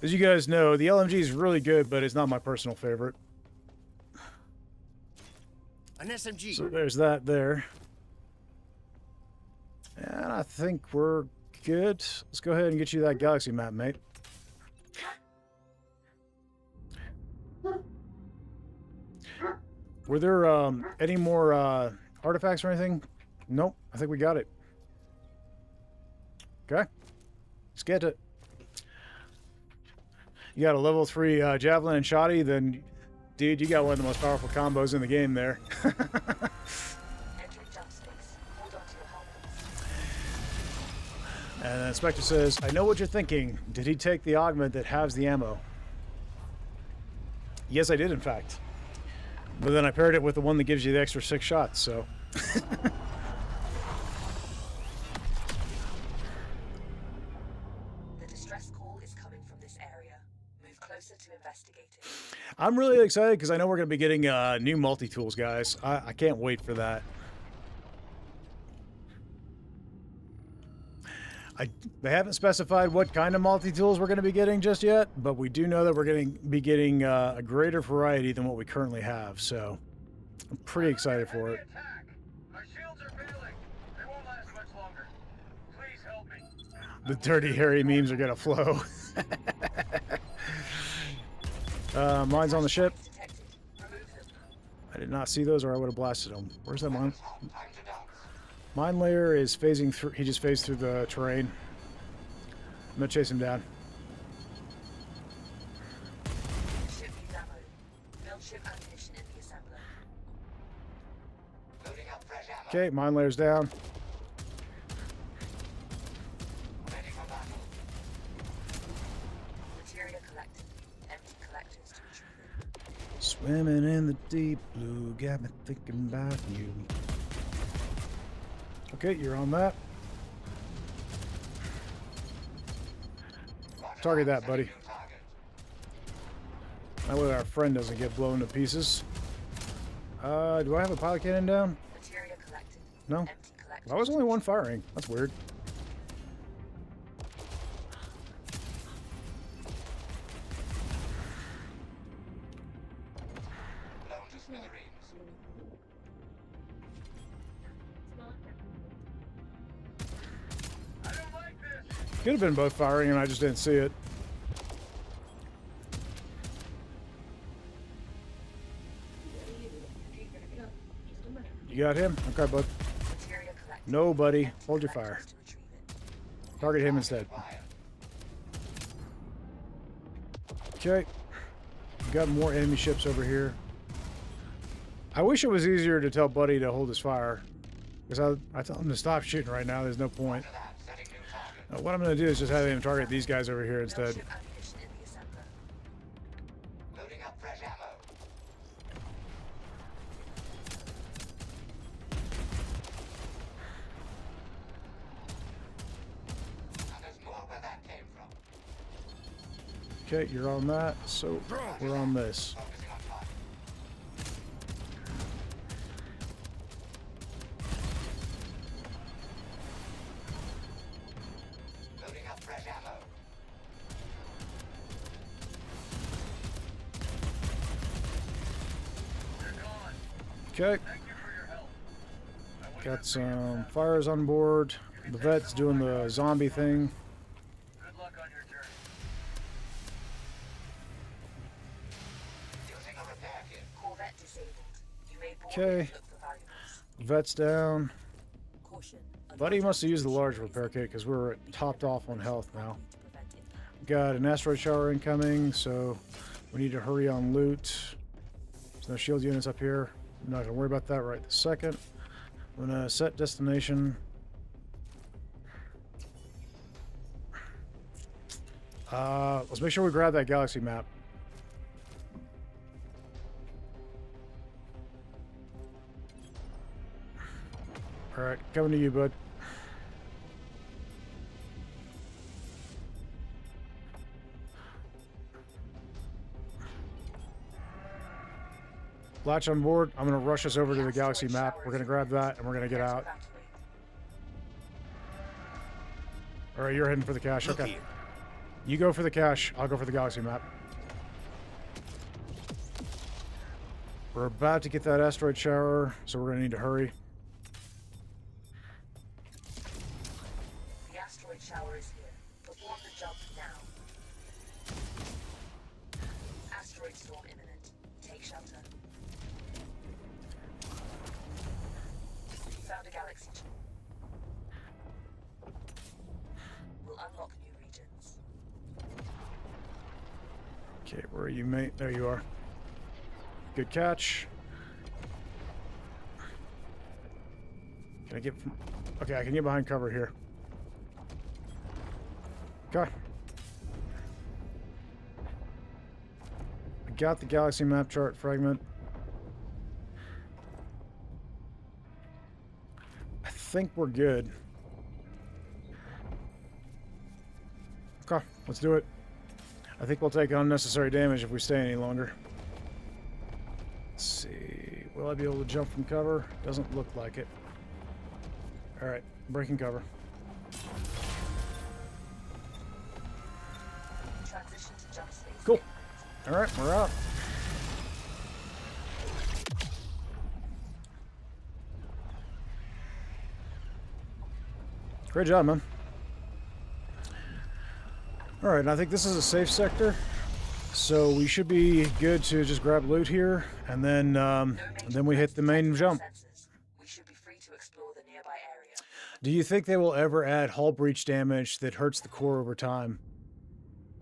as you guys know, the LMG is really good, but it's not my personal favorite. An SMG. So there's that there. And I think we're good. Let's go ahead and get you that galaxy map, mate. Were there any more artifacts or anything? Nope. I think we got it. Okay. Let's get it. You got a level 3 javelin and shoddy, then dude, you got one of the most powerful combos in the game there. And then Spectre says, I know what you're thinking. Did he take the augment that halves the ammo? Yes, I did, in fact. But then I paired it with the one that gives you the extra 6 shots, so. The distress call is coming from this area. Move closer to investigate it. I'm really excited because I know we're going to be getting new multi-tools, guys. I can't wait for that. They haven't specified what kind of multi-tools we're going to be getting just yet, but we do know that we're going to be getting a greater variety than what we currently have, so I'm pretty excited for it. My shields are failing. They won't last much longer. Please help me. The dirty, hairy memes are going to flow. Mine's on the ship. I did not see those or I would have blasted them. Where's that mine? Mine layer is phasing through. He just phased through the terrain. I'm going to chase him down. Ship needs ammo. Build ship ammunition in the assembler. Loading up fresh ammo. Okay, mine layer's down. Ready for battle. Materia collected. Empty collectors to retrieve it. Swimming in the deep blue, got me thinking about you. Okay, you're on that. Target that, buddy. That way our friend doesn't get blown to pieces. Do I have a pilot cannon down? Materia collected. No? Empty collectors. Why was only one firing? That's weird. Blown to smithereens. I don't like this. Could have been both firing and I just didn't see it. You got him? Okay, bud. Materia collected. No, buddy. Empty Hold your fire. collectors to retrieve it. Target him instead. Okay. We've got more enemy ships over here. I wish it was easier to tell Buddy to hold his fire. Because I tell him to stop shooting right now. There's no point. Setting new target. What I'm going to do is just have him target these guys over here Build instead. ship ammunition in the assembler. Loading up fresh ammo. And there's more where that came from. Okay, you're on that. So we're on this. Focusing on Okay. Thank you for your help. I wouldn't Got have made it some without fires on board. The vet's doing the zombie thing. you. Good luck on your journey. Using a repair kit. Corvette disabled. You may board Okay. and look for valuables. Vet's down. Caution. Buddy must have used the large repair kit because we're topped off on health now. To prevent impact. Got an asteroid shower incoming, so we need to hurry on loot. There's no shield units up here. I'm not going to worry about that right this second. I'm going to set destination. Let's make sure we grab that galaxy map. Alright, coming to you, bud. Latch on board. I'm going to rush us over to the galaxy map. We're going to grab that and we're going to get out. Alright, you're heading for the cache. Look Okay. here. You go for the cache. I'll go for the galaxy map. We're about to get that asteroid shower, so we're going to need to hurry. The asteroid shower is here. Perform the jump now. Asteroid storm imminent. Take shelter. Found a galaxy. Will unlock new regions. Okay, where are you, mate? There you are. Good catch. Can I get from... Okay, I can get behind cover here. Okay. I got the galaxy map chart fragment. I think we're good. Okay, let's do it. I think we'll take unnecessary damage if we stay any longer. Let's see. Will I be able to jump from cover? Doesn't look like it. Alright, breaking cover. Transition to jump space. Cool. Alright, we're out. Great job, man. Alright, and I think this is a safe sector. So we should be good to just grab loot here, and then we hit the main jump. Sensors. We should be free to explore the nearby area. Do you think they will ever add hull breach damage that hurts the core over time?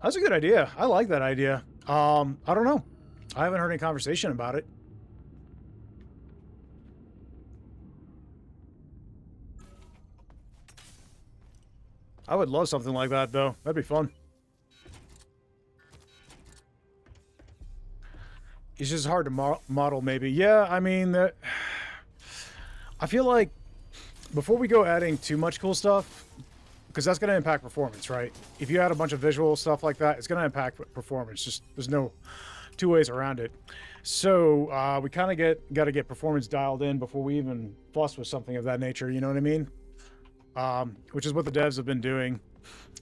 That's a good idea. I like that idea. I don't know. I haven't heard any conversation about it. I would love something like that, though. That'd be fun. It's just hard to model, maybe. Yeah, I mean, I feel like before we go adding too much cool stuff, because that's going to impact performance, right? If you add a bunch of visual stuff like that, it's going to impact performance. Just there's no two ways around it. So we kind of got to get performance dialed in before we even fuss with something of that nature. You know what I mean? Which is what the devs have been doing.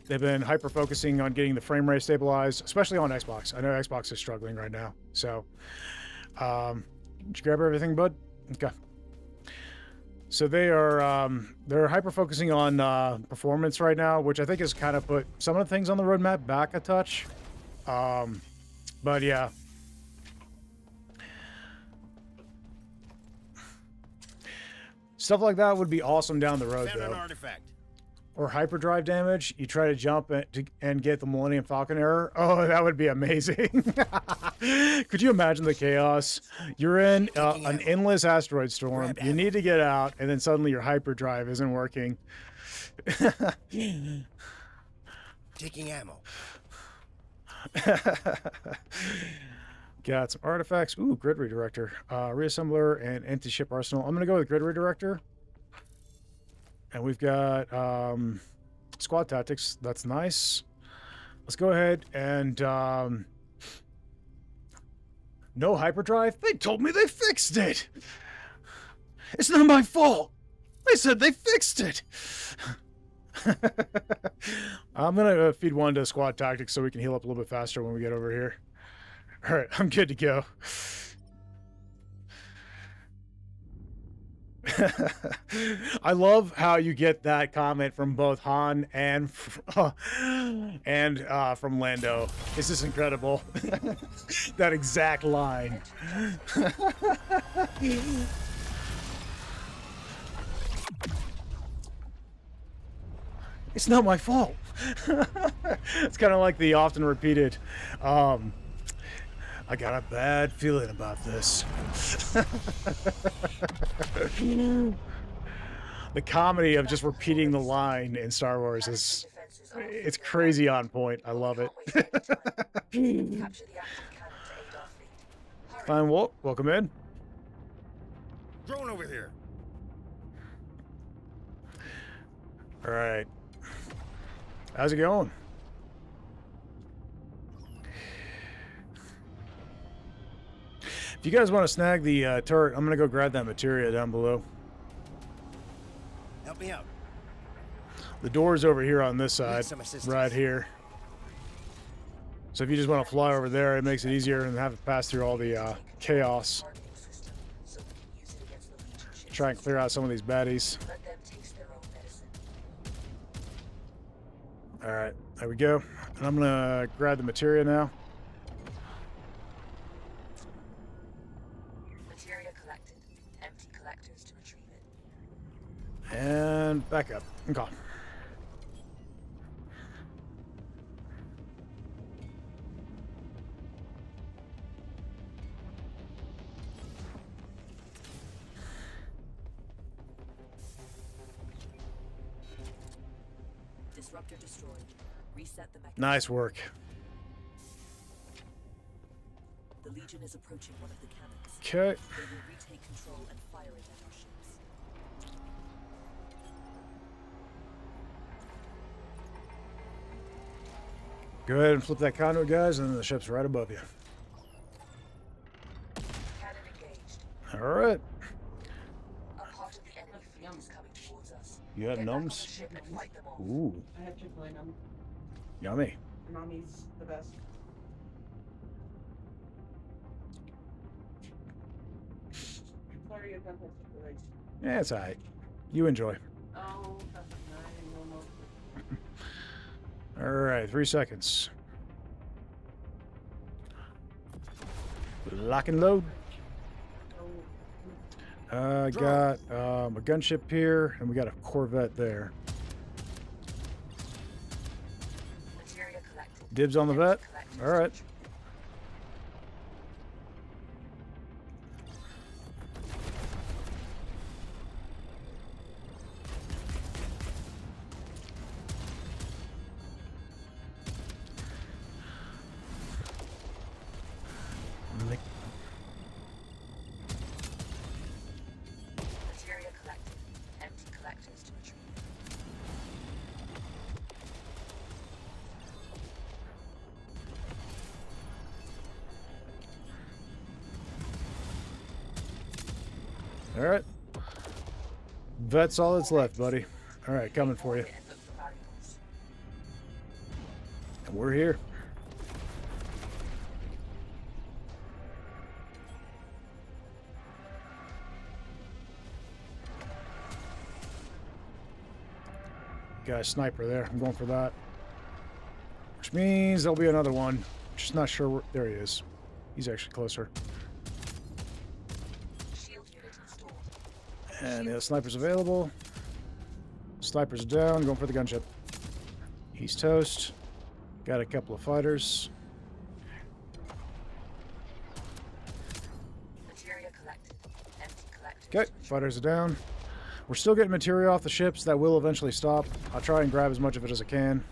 They've been hyper-focusing on getting the frame rate stabilized, especially on Xbox. I know Xbox is struggling right now. So, did you grab everything, bud? Okay. So they're hyper-focusing on performance right now, which I think has kind of put some of the things on the roadmap back a touch. But yeah. Stuff like that would be awesome down the road, Found an though. artifact. Or hyperdrive damage. You try to jump and get the Millennium Falcon error. Oh, that would be amazing. Could you imagine the chaos? You're in an endless asteroid storm. You need to get out, and then suddenly your hyperdrive isn't working. Taking ammo. Got some artifacts. Ooh, grid redirector. Reassembler and anti-ship arsenal. I'm going to go with grid redirector. And we've got squad tactics. That's nice. Let's go ahead and... no hyperdrive? They told me they fixed it! It's not my fault! They said they fixed it! I'm going to feed one to squad tactics so we can heal up a little bit faster when we get over here. Alright, I'm good to go. I love how you get that comment from both Han and from Lando. This is incredible. That exact line. It's not my fault. It's kind of like the often repeated, I got a bad feeling about this. The comedy of just repeating the line in Star Wars is, it's crazy on point. I love it. Fine, welcome in. Drone over here. All right. How's it going? If you guys want to snag the turret, I'm going to go grab that materia down below. Help me out. The door's over here on this side, some assistance. right here. So if you just want to fly over there, it makes it easier and have it pass through all the chaos. Try and clear out some of these baddies. All right, there we go. And I'm gonna grab the materia now. Materia collected. Empty collectors to retrieve it. And back up. Okay. Disruptor destroyed. Reset the mechanism. Nice work. The Legion is approaching one of the cannons. Okay. They will retake control and fire it at our ships. Go ahead and flip that conduit, guys, and then the ship's right above you. Cannon engaged. All right. A part of the enemy fleet is coming towards us. You have Get back on the gnomes? ship and fight them off. Ooh, I have Chick-fil-A now. yummy. Mommy's the best. Sorry, you can't have Chick-fil-A. Yeah, it's all right. You enjoy. Oh, that's nice. All right, 3 seconds. Lock and load. Got a gunship here, and we got a Corvette there. Materia collected. Dibs on the vet. Collectors All right. to retrieve it. Materia collected. Empty collectors to retrieve it. All right. Vet's all that's left, buddy. All right, coming for you. And look for valuables. And we're here. Got a sniper there. I'm going for that. Which means there'll be another one. Just not sure where. There he is. He's actually closer. Shield unit installed. And the sniper's available. Sniper's down. Going for the gunship. He's toast. Got a couple of fighters. Materia collected. Empty collectors. Okay, fighters are down. We're still getting material off the ships. That will eventually stop. I'll try and grab as much of it as I can.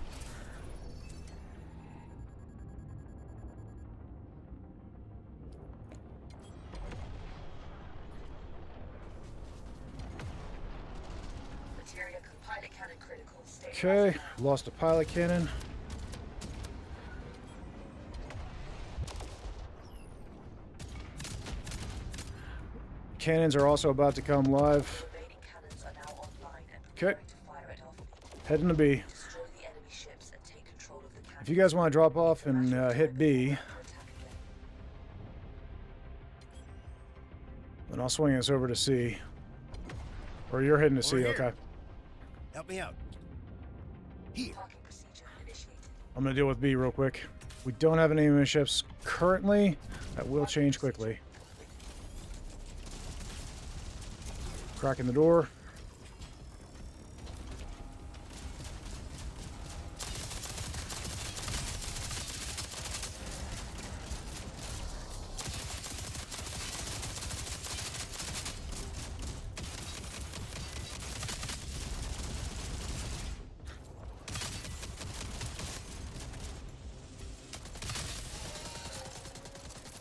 Materia pilot cannon critical. Stay Okay, lost a pilot cannon. Cannons are also about to come live. remaining cannons are now online and Okay. preparing to fire at our fleet. Heading to B. Destroy the enemy ships and take control of the cannons. If you guys want to drop off and hit B, Attack again. then I'll swing us over to C. Or you're heading to sea, Over okay. here. Help me out. Here. Parking procedure initiated. I'm gonna deal with B real quick. We don't have any enemy ships currently. That will change quickly. Cracking the door.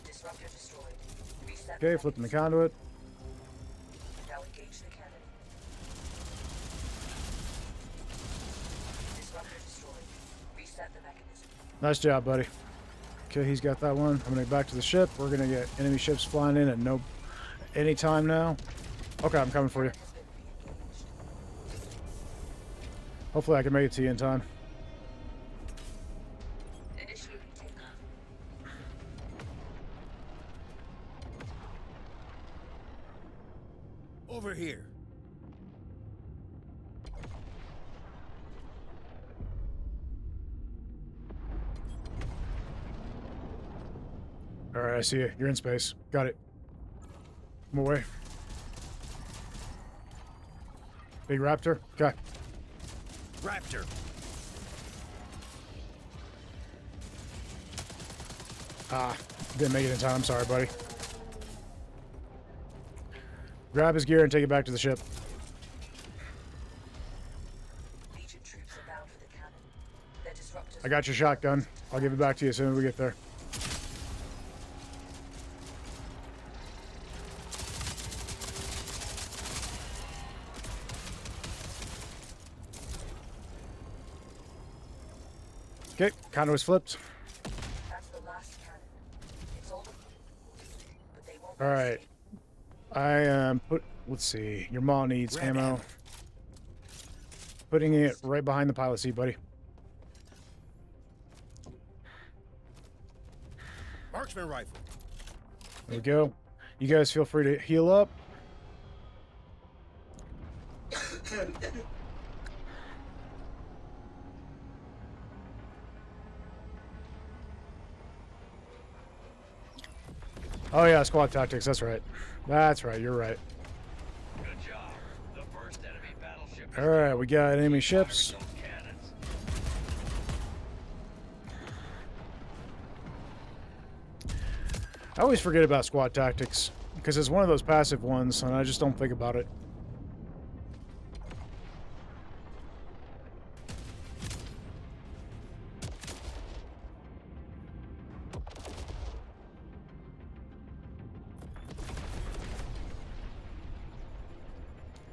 Disruptor destroyed. Reset. Okay, flipping the conduit. Now engage the cannon. Disruptor destroyed. Reset the mechanism. Nice job, buddy. Okay, he's got that one. I'm gonna get back to the ship. We're gonna get enemy ships flying in at any time now. Okay, I'm coming for you. Has been re-engaged. Hopefully I can make it to you in time. Initiating takeoff. Over here. Alright, I see you. You're in space. Got it. Come away. Big raptor? Okay. Raptor. Ah, didn't make it in time. I'm sorry, buddy. Grab his gear and take it back to the ship. Legion troops are bound for the cannon. Their disruptors. I got your shotgun. I'll give it back to you as soon as we get there. Okay, conduit's flipped. That's the last cannon. It's all. But they won't. All right. I am let's see. Your maw needs Grab ammo. Putting it right behind the pilot seat, buddy. Marksman rifle. There we go. You guys feel free to heal up. Oh yeah, squad tactics. That's right. That's right. You're right. Good job. The first enemy battleship. All right, we got enemy ships. Those cannons. I always forget about squad tactics because it's one of those passive ones, and I just don't think about it.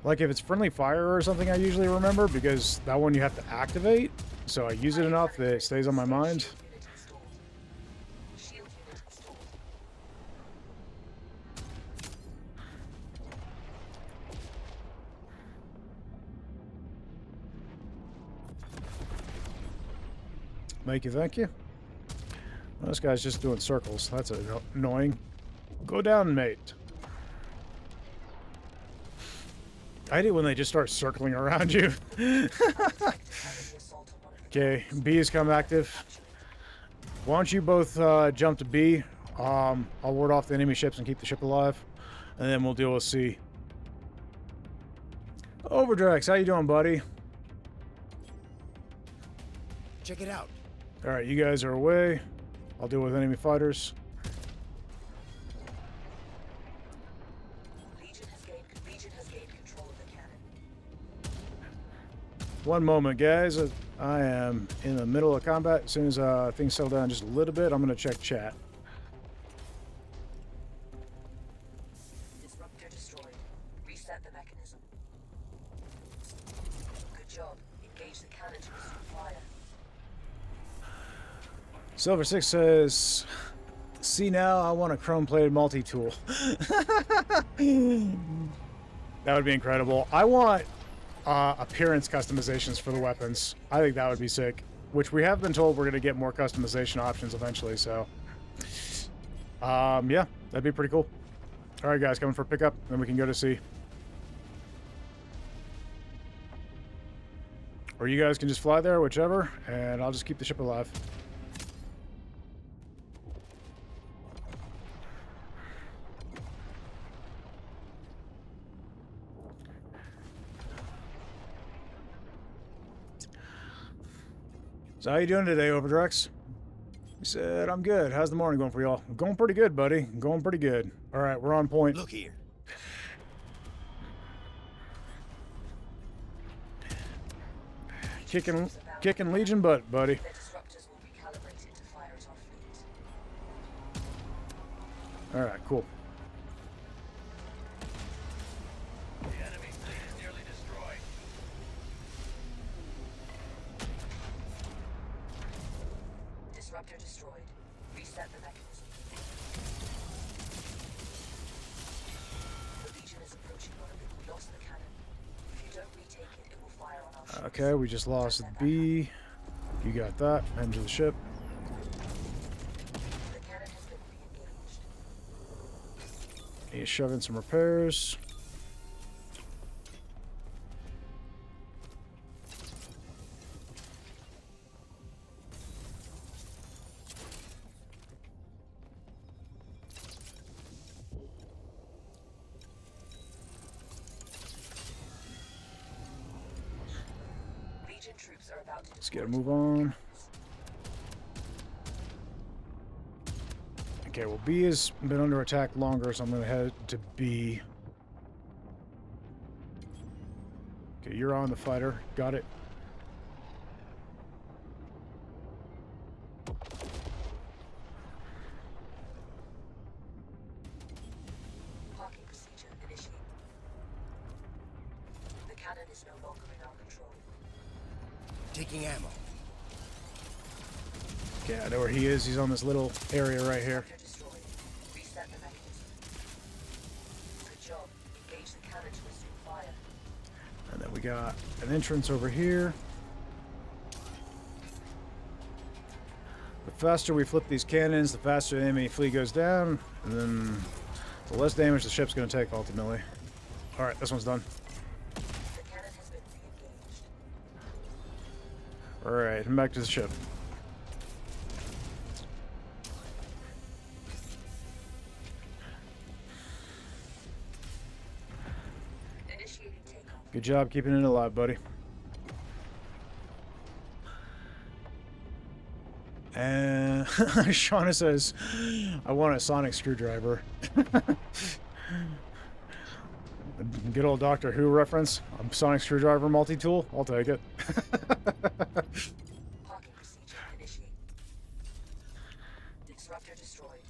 Like if it's friendly fire or something, I usually remember because that one you have to activate. So I use it enough that it stays on my mind. Shield unit installed. Thank you, thank you. Well, this guy's just doing circles. That's annoying. Go down, mate. I hate it when they just start circling around you. Okay, B has come active. Why don't you both jump to B? I'll ward off the enemy ships and keep the ship alive, and then we'll deal with C. Overdrex, how you doing, buddy? Check it out. All right, you guys are away. I'll deal with enemy fighters. Legion has gained control of the cannon. One moment, guys. I am in the middle of combat. As soon as things settle down just a little bit, I'm going to check chat. Disruptor destroyed. Reset the mechanism. Good job. Engage the cannon to resume fire. Silver 6 says, see now, I want a chrome-plated multi-tool. That would be incredible. I want appearance customizations for the weapons. I think that would be sick. Which we have been told we're going to get more customization options eventually, so... yeah, that'd be pretty cool. Alright guys, coming for pickup, then we can go to sea. Or you guys can just fly there, whichever, and I'll just keep the ship alive. So how you doing today, Overdrex? He said, I'm good. How's the morning going for y'all? Going pretty good, buddy. Going pretty good. All right, we're on point. Look here. Kicking Legion butt, buddy. Their disruptors will be calibrated to fire at our fleet. All right, cool. The enemy fleet is nearly destroyed. Disruptor destroyed. Reset the mechanism. The Legion is approaching Monovic. We lost the cannon. If you don't retake it, it will fire on our shields. Okay, we just lost the B. You got that. Enter the ship. The cannon has been re-engaged. He's shoving some repairs. Legion troops are about to Let's get a move on. Okay, well, B has been under attack longer, so I'm going to head to B. Okay, you're on the fighter. Got it. Parking procedure initiated. The cannon is no longer in our control. Taking ammo. Okay, I know where he is. He's on this little area right here. Disruptor destroyed. Reset the mechanism. Good job. Engage the cannon to resume fire. And then we got an entrance over here. The faster we flip these cannons, the faster the enemy fleet goes down, and then the less damage the ship's going to take ultimately. Alright, this one's done. The cannon has been re-engaged. Alright, and back to the ship. Initiating takeoff. Good job keeping it alive, buddy. And Shauna says, I want a sonic screwdriver. Good old Doctor Who reference. A sonic screwdriver multi-tool. I'll take it. Parking procedure initiated. Disruptor destroyed.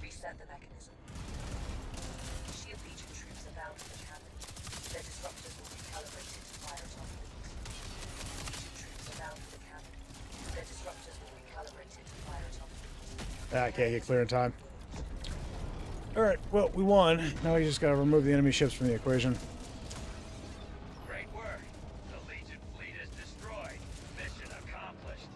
Reset the mechanism. Shield Legion troops are bound for the cannon. Their disruptors will be calibrated to fire at our fleet. Legion troops are bound for the cannon. Their disruptors will be calibrated to fire at our fleet. I can't get clear in time. Alright, well, we won. Now we just gotta remove the enemy ships from the equation. Great work. The Legion fleet is destroyed. Mission accomplished.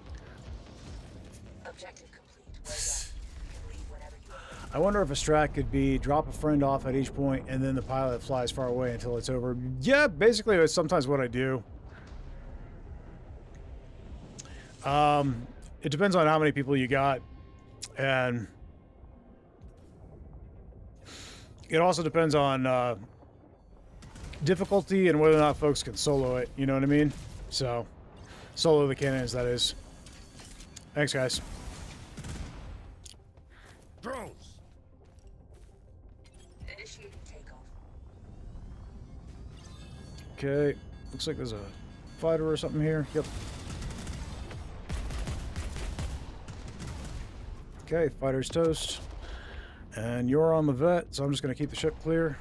Objective complete. Well done. You can leave whenever you are ready. I wonder if a strat could be drop a friend off at each point and then the pilot flies far away until it's over. Yeah, basically it's sometimes what I do. It depends on how many people you got, and it also depends on difficulty and whether or not folks can solo it, you know what I mean? So, solo the cannons, that is. Thanks, guys. Drones. Initiating takeoff. Okay, looks like there's a fighter or something here. Yep. Okay, fighter's toast. And you're on the vet, so I'm just going to keep the ship clear.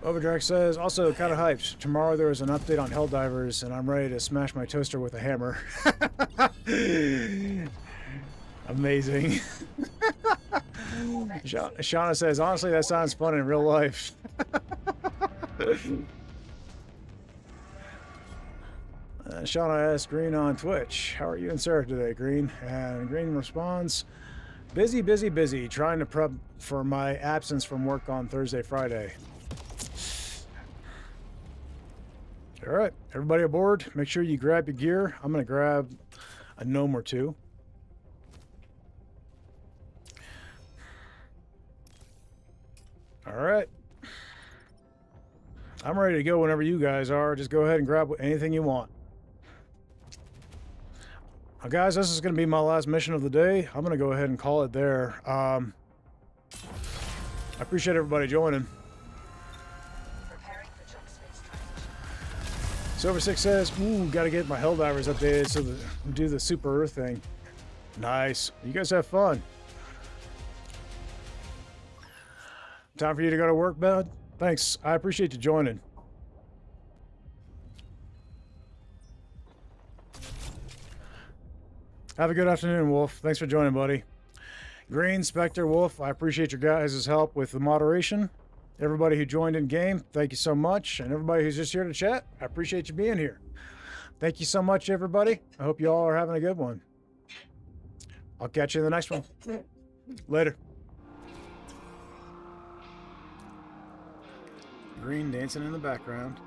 Overdrex says, also kind of hyped. Tomorrow there is an update on Helldivers, and I'm ready to smash my toaster with a hammer. Amazing. Shauna says, honestly, that sounds fun in real life. Shauna asked Green on Twitch, how are you and Sarah today, Green? And Green responds, busy, busy, busy, trying to prep for my absence from work on Thursday, Friday. All right, everybody aboard. Make sure you grab your gear. I'm going to grab a gnome or two. All right. I'm ready to go whenever you guys are. Just go ahead and grab anything you want. Now, guys, this is going to be my last mission of the day. I'm going to go ahead and call it there. I appreciate everybody joining. Preparing for jump space transition. Silver Six says, ooh, got to get my Helldivers updated so that do the Super Earth thing. Nice. You guys have fun. Time for you to go to work, bud? Thanks. I appreciate you joining. Have a good afternoon, Wolf. Thanks for joining, buddy. Green, Spectre, Wolf, I appreciate your guys' help with the moderation. Everybody who joined in game, thank you so much. And everybody who's just here to chat, I appreciate you being here. Thank you so much, everybody. I hope you all are having a good one. I'll catch you in the next one. Later. Green dancing in the background.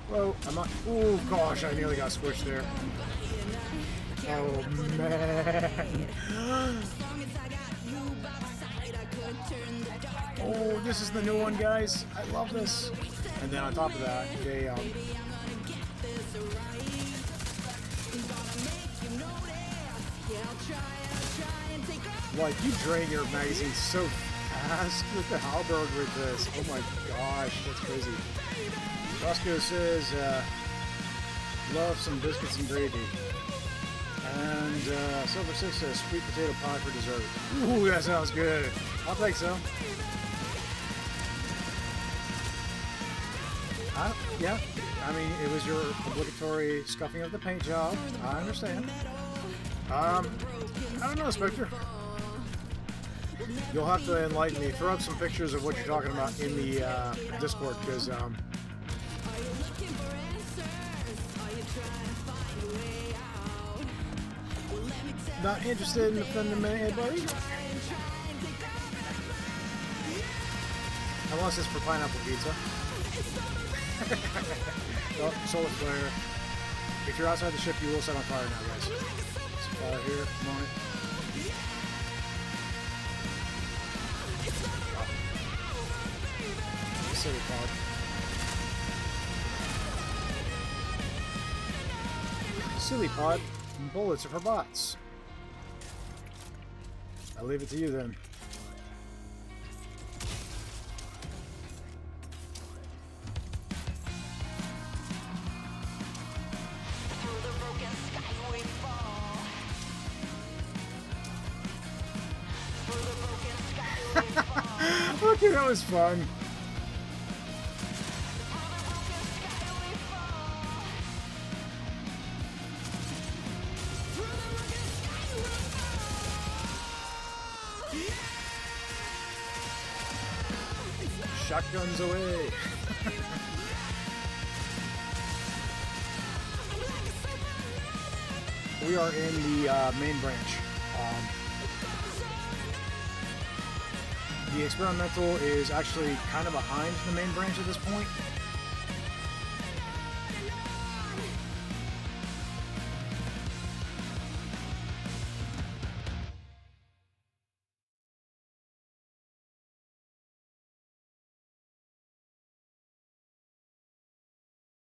Whoa, I'm not. Oh gosh, I nearly got switched there. Oh man. Oh, this is the new one, guys. I love this. And then on top of that, they like you drain your magazine so fast with the halberd with this. Oh my gosh, that's crazy. Roscoe says, love some biscuits and gravy. And Silver Six says, sweet potato pie for dessert. Ooh, that sounds good. I'll take some. Yeah, I mean, it was your obligatory scuffing of the paint job. I understand. I don't know, Spectre. You'll have to enlighten me. Throw up some pictures of what you're talking about in the Discord, because not interested in offending anybody. Unless it's for pineapple pizza. Oh, solar flare. If you're outside the ship, you will set on fire now, guys. Some fire here. Come on. Silly pod. Silly pod. Bullets are for bots. I'll leave it to you then. Okay, that was fun. Shotguns away. We are in the main branch. The experimental is actually kind of behind the main branch at this point.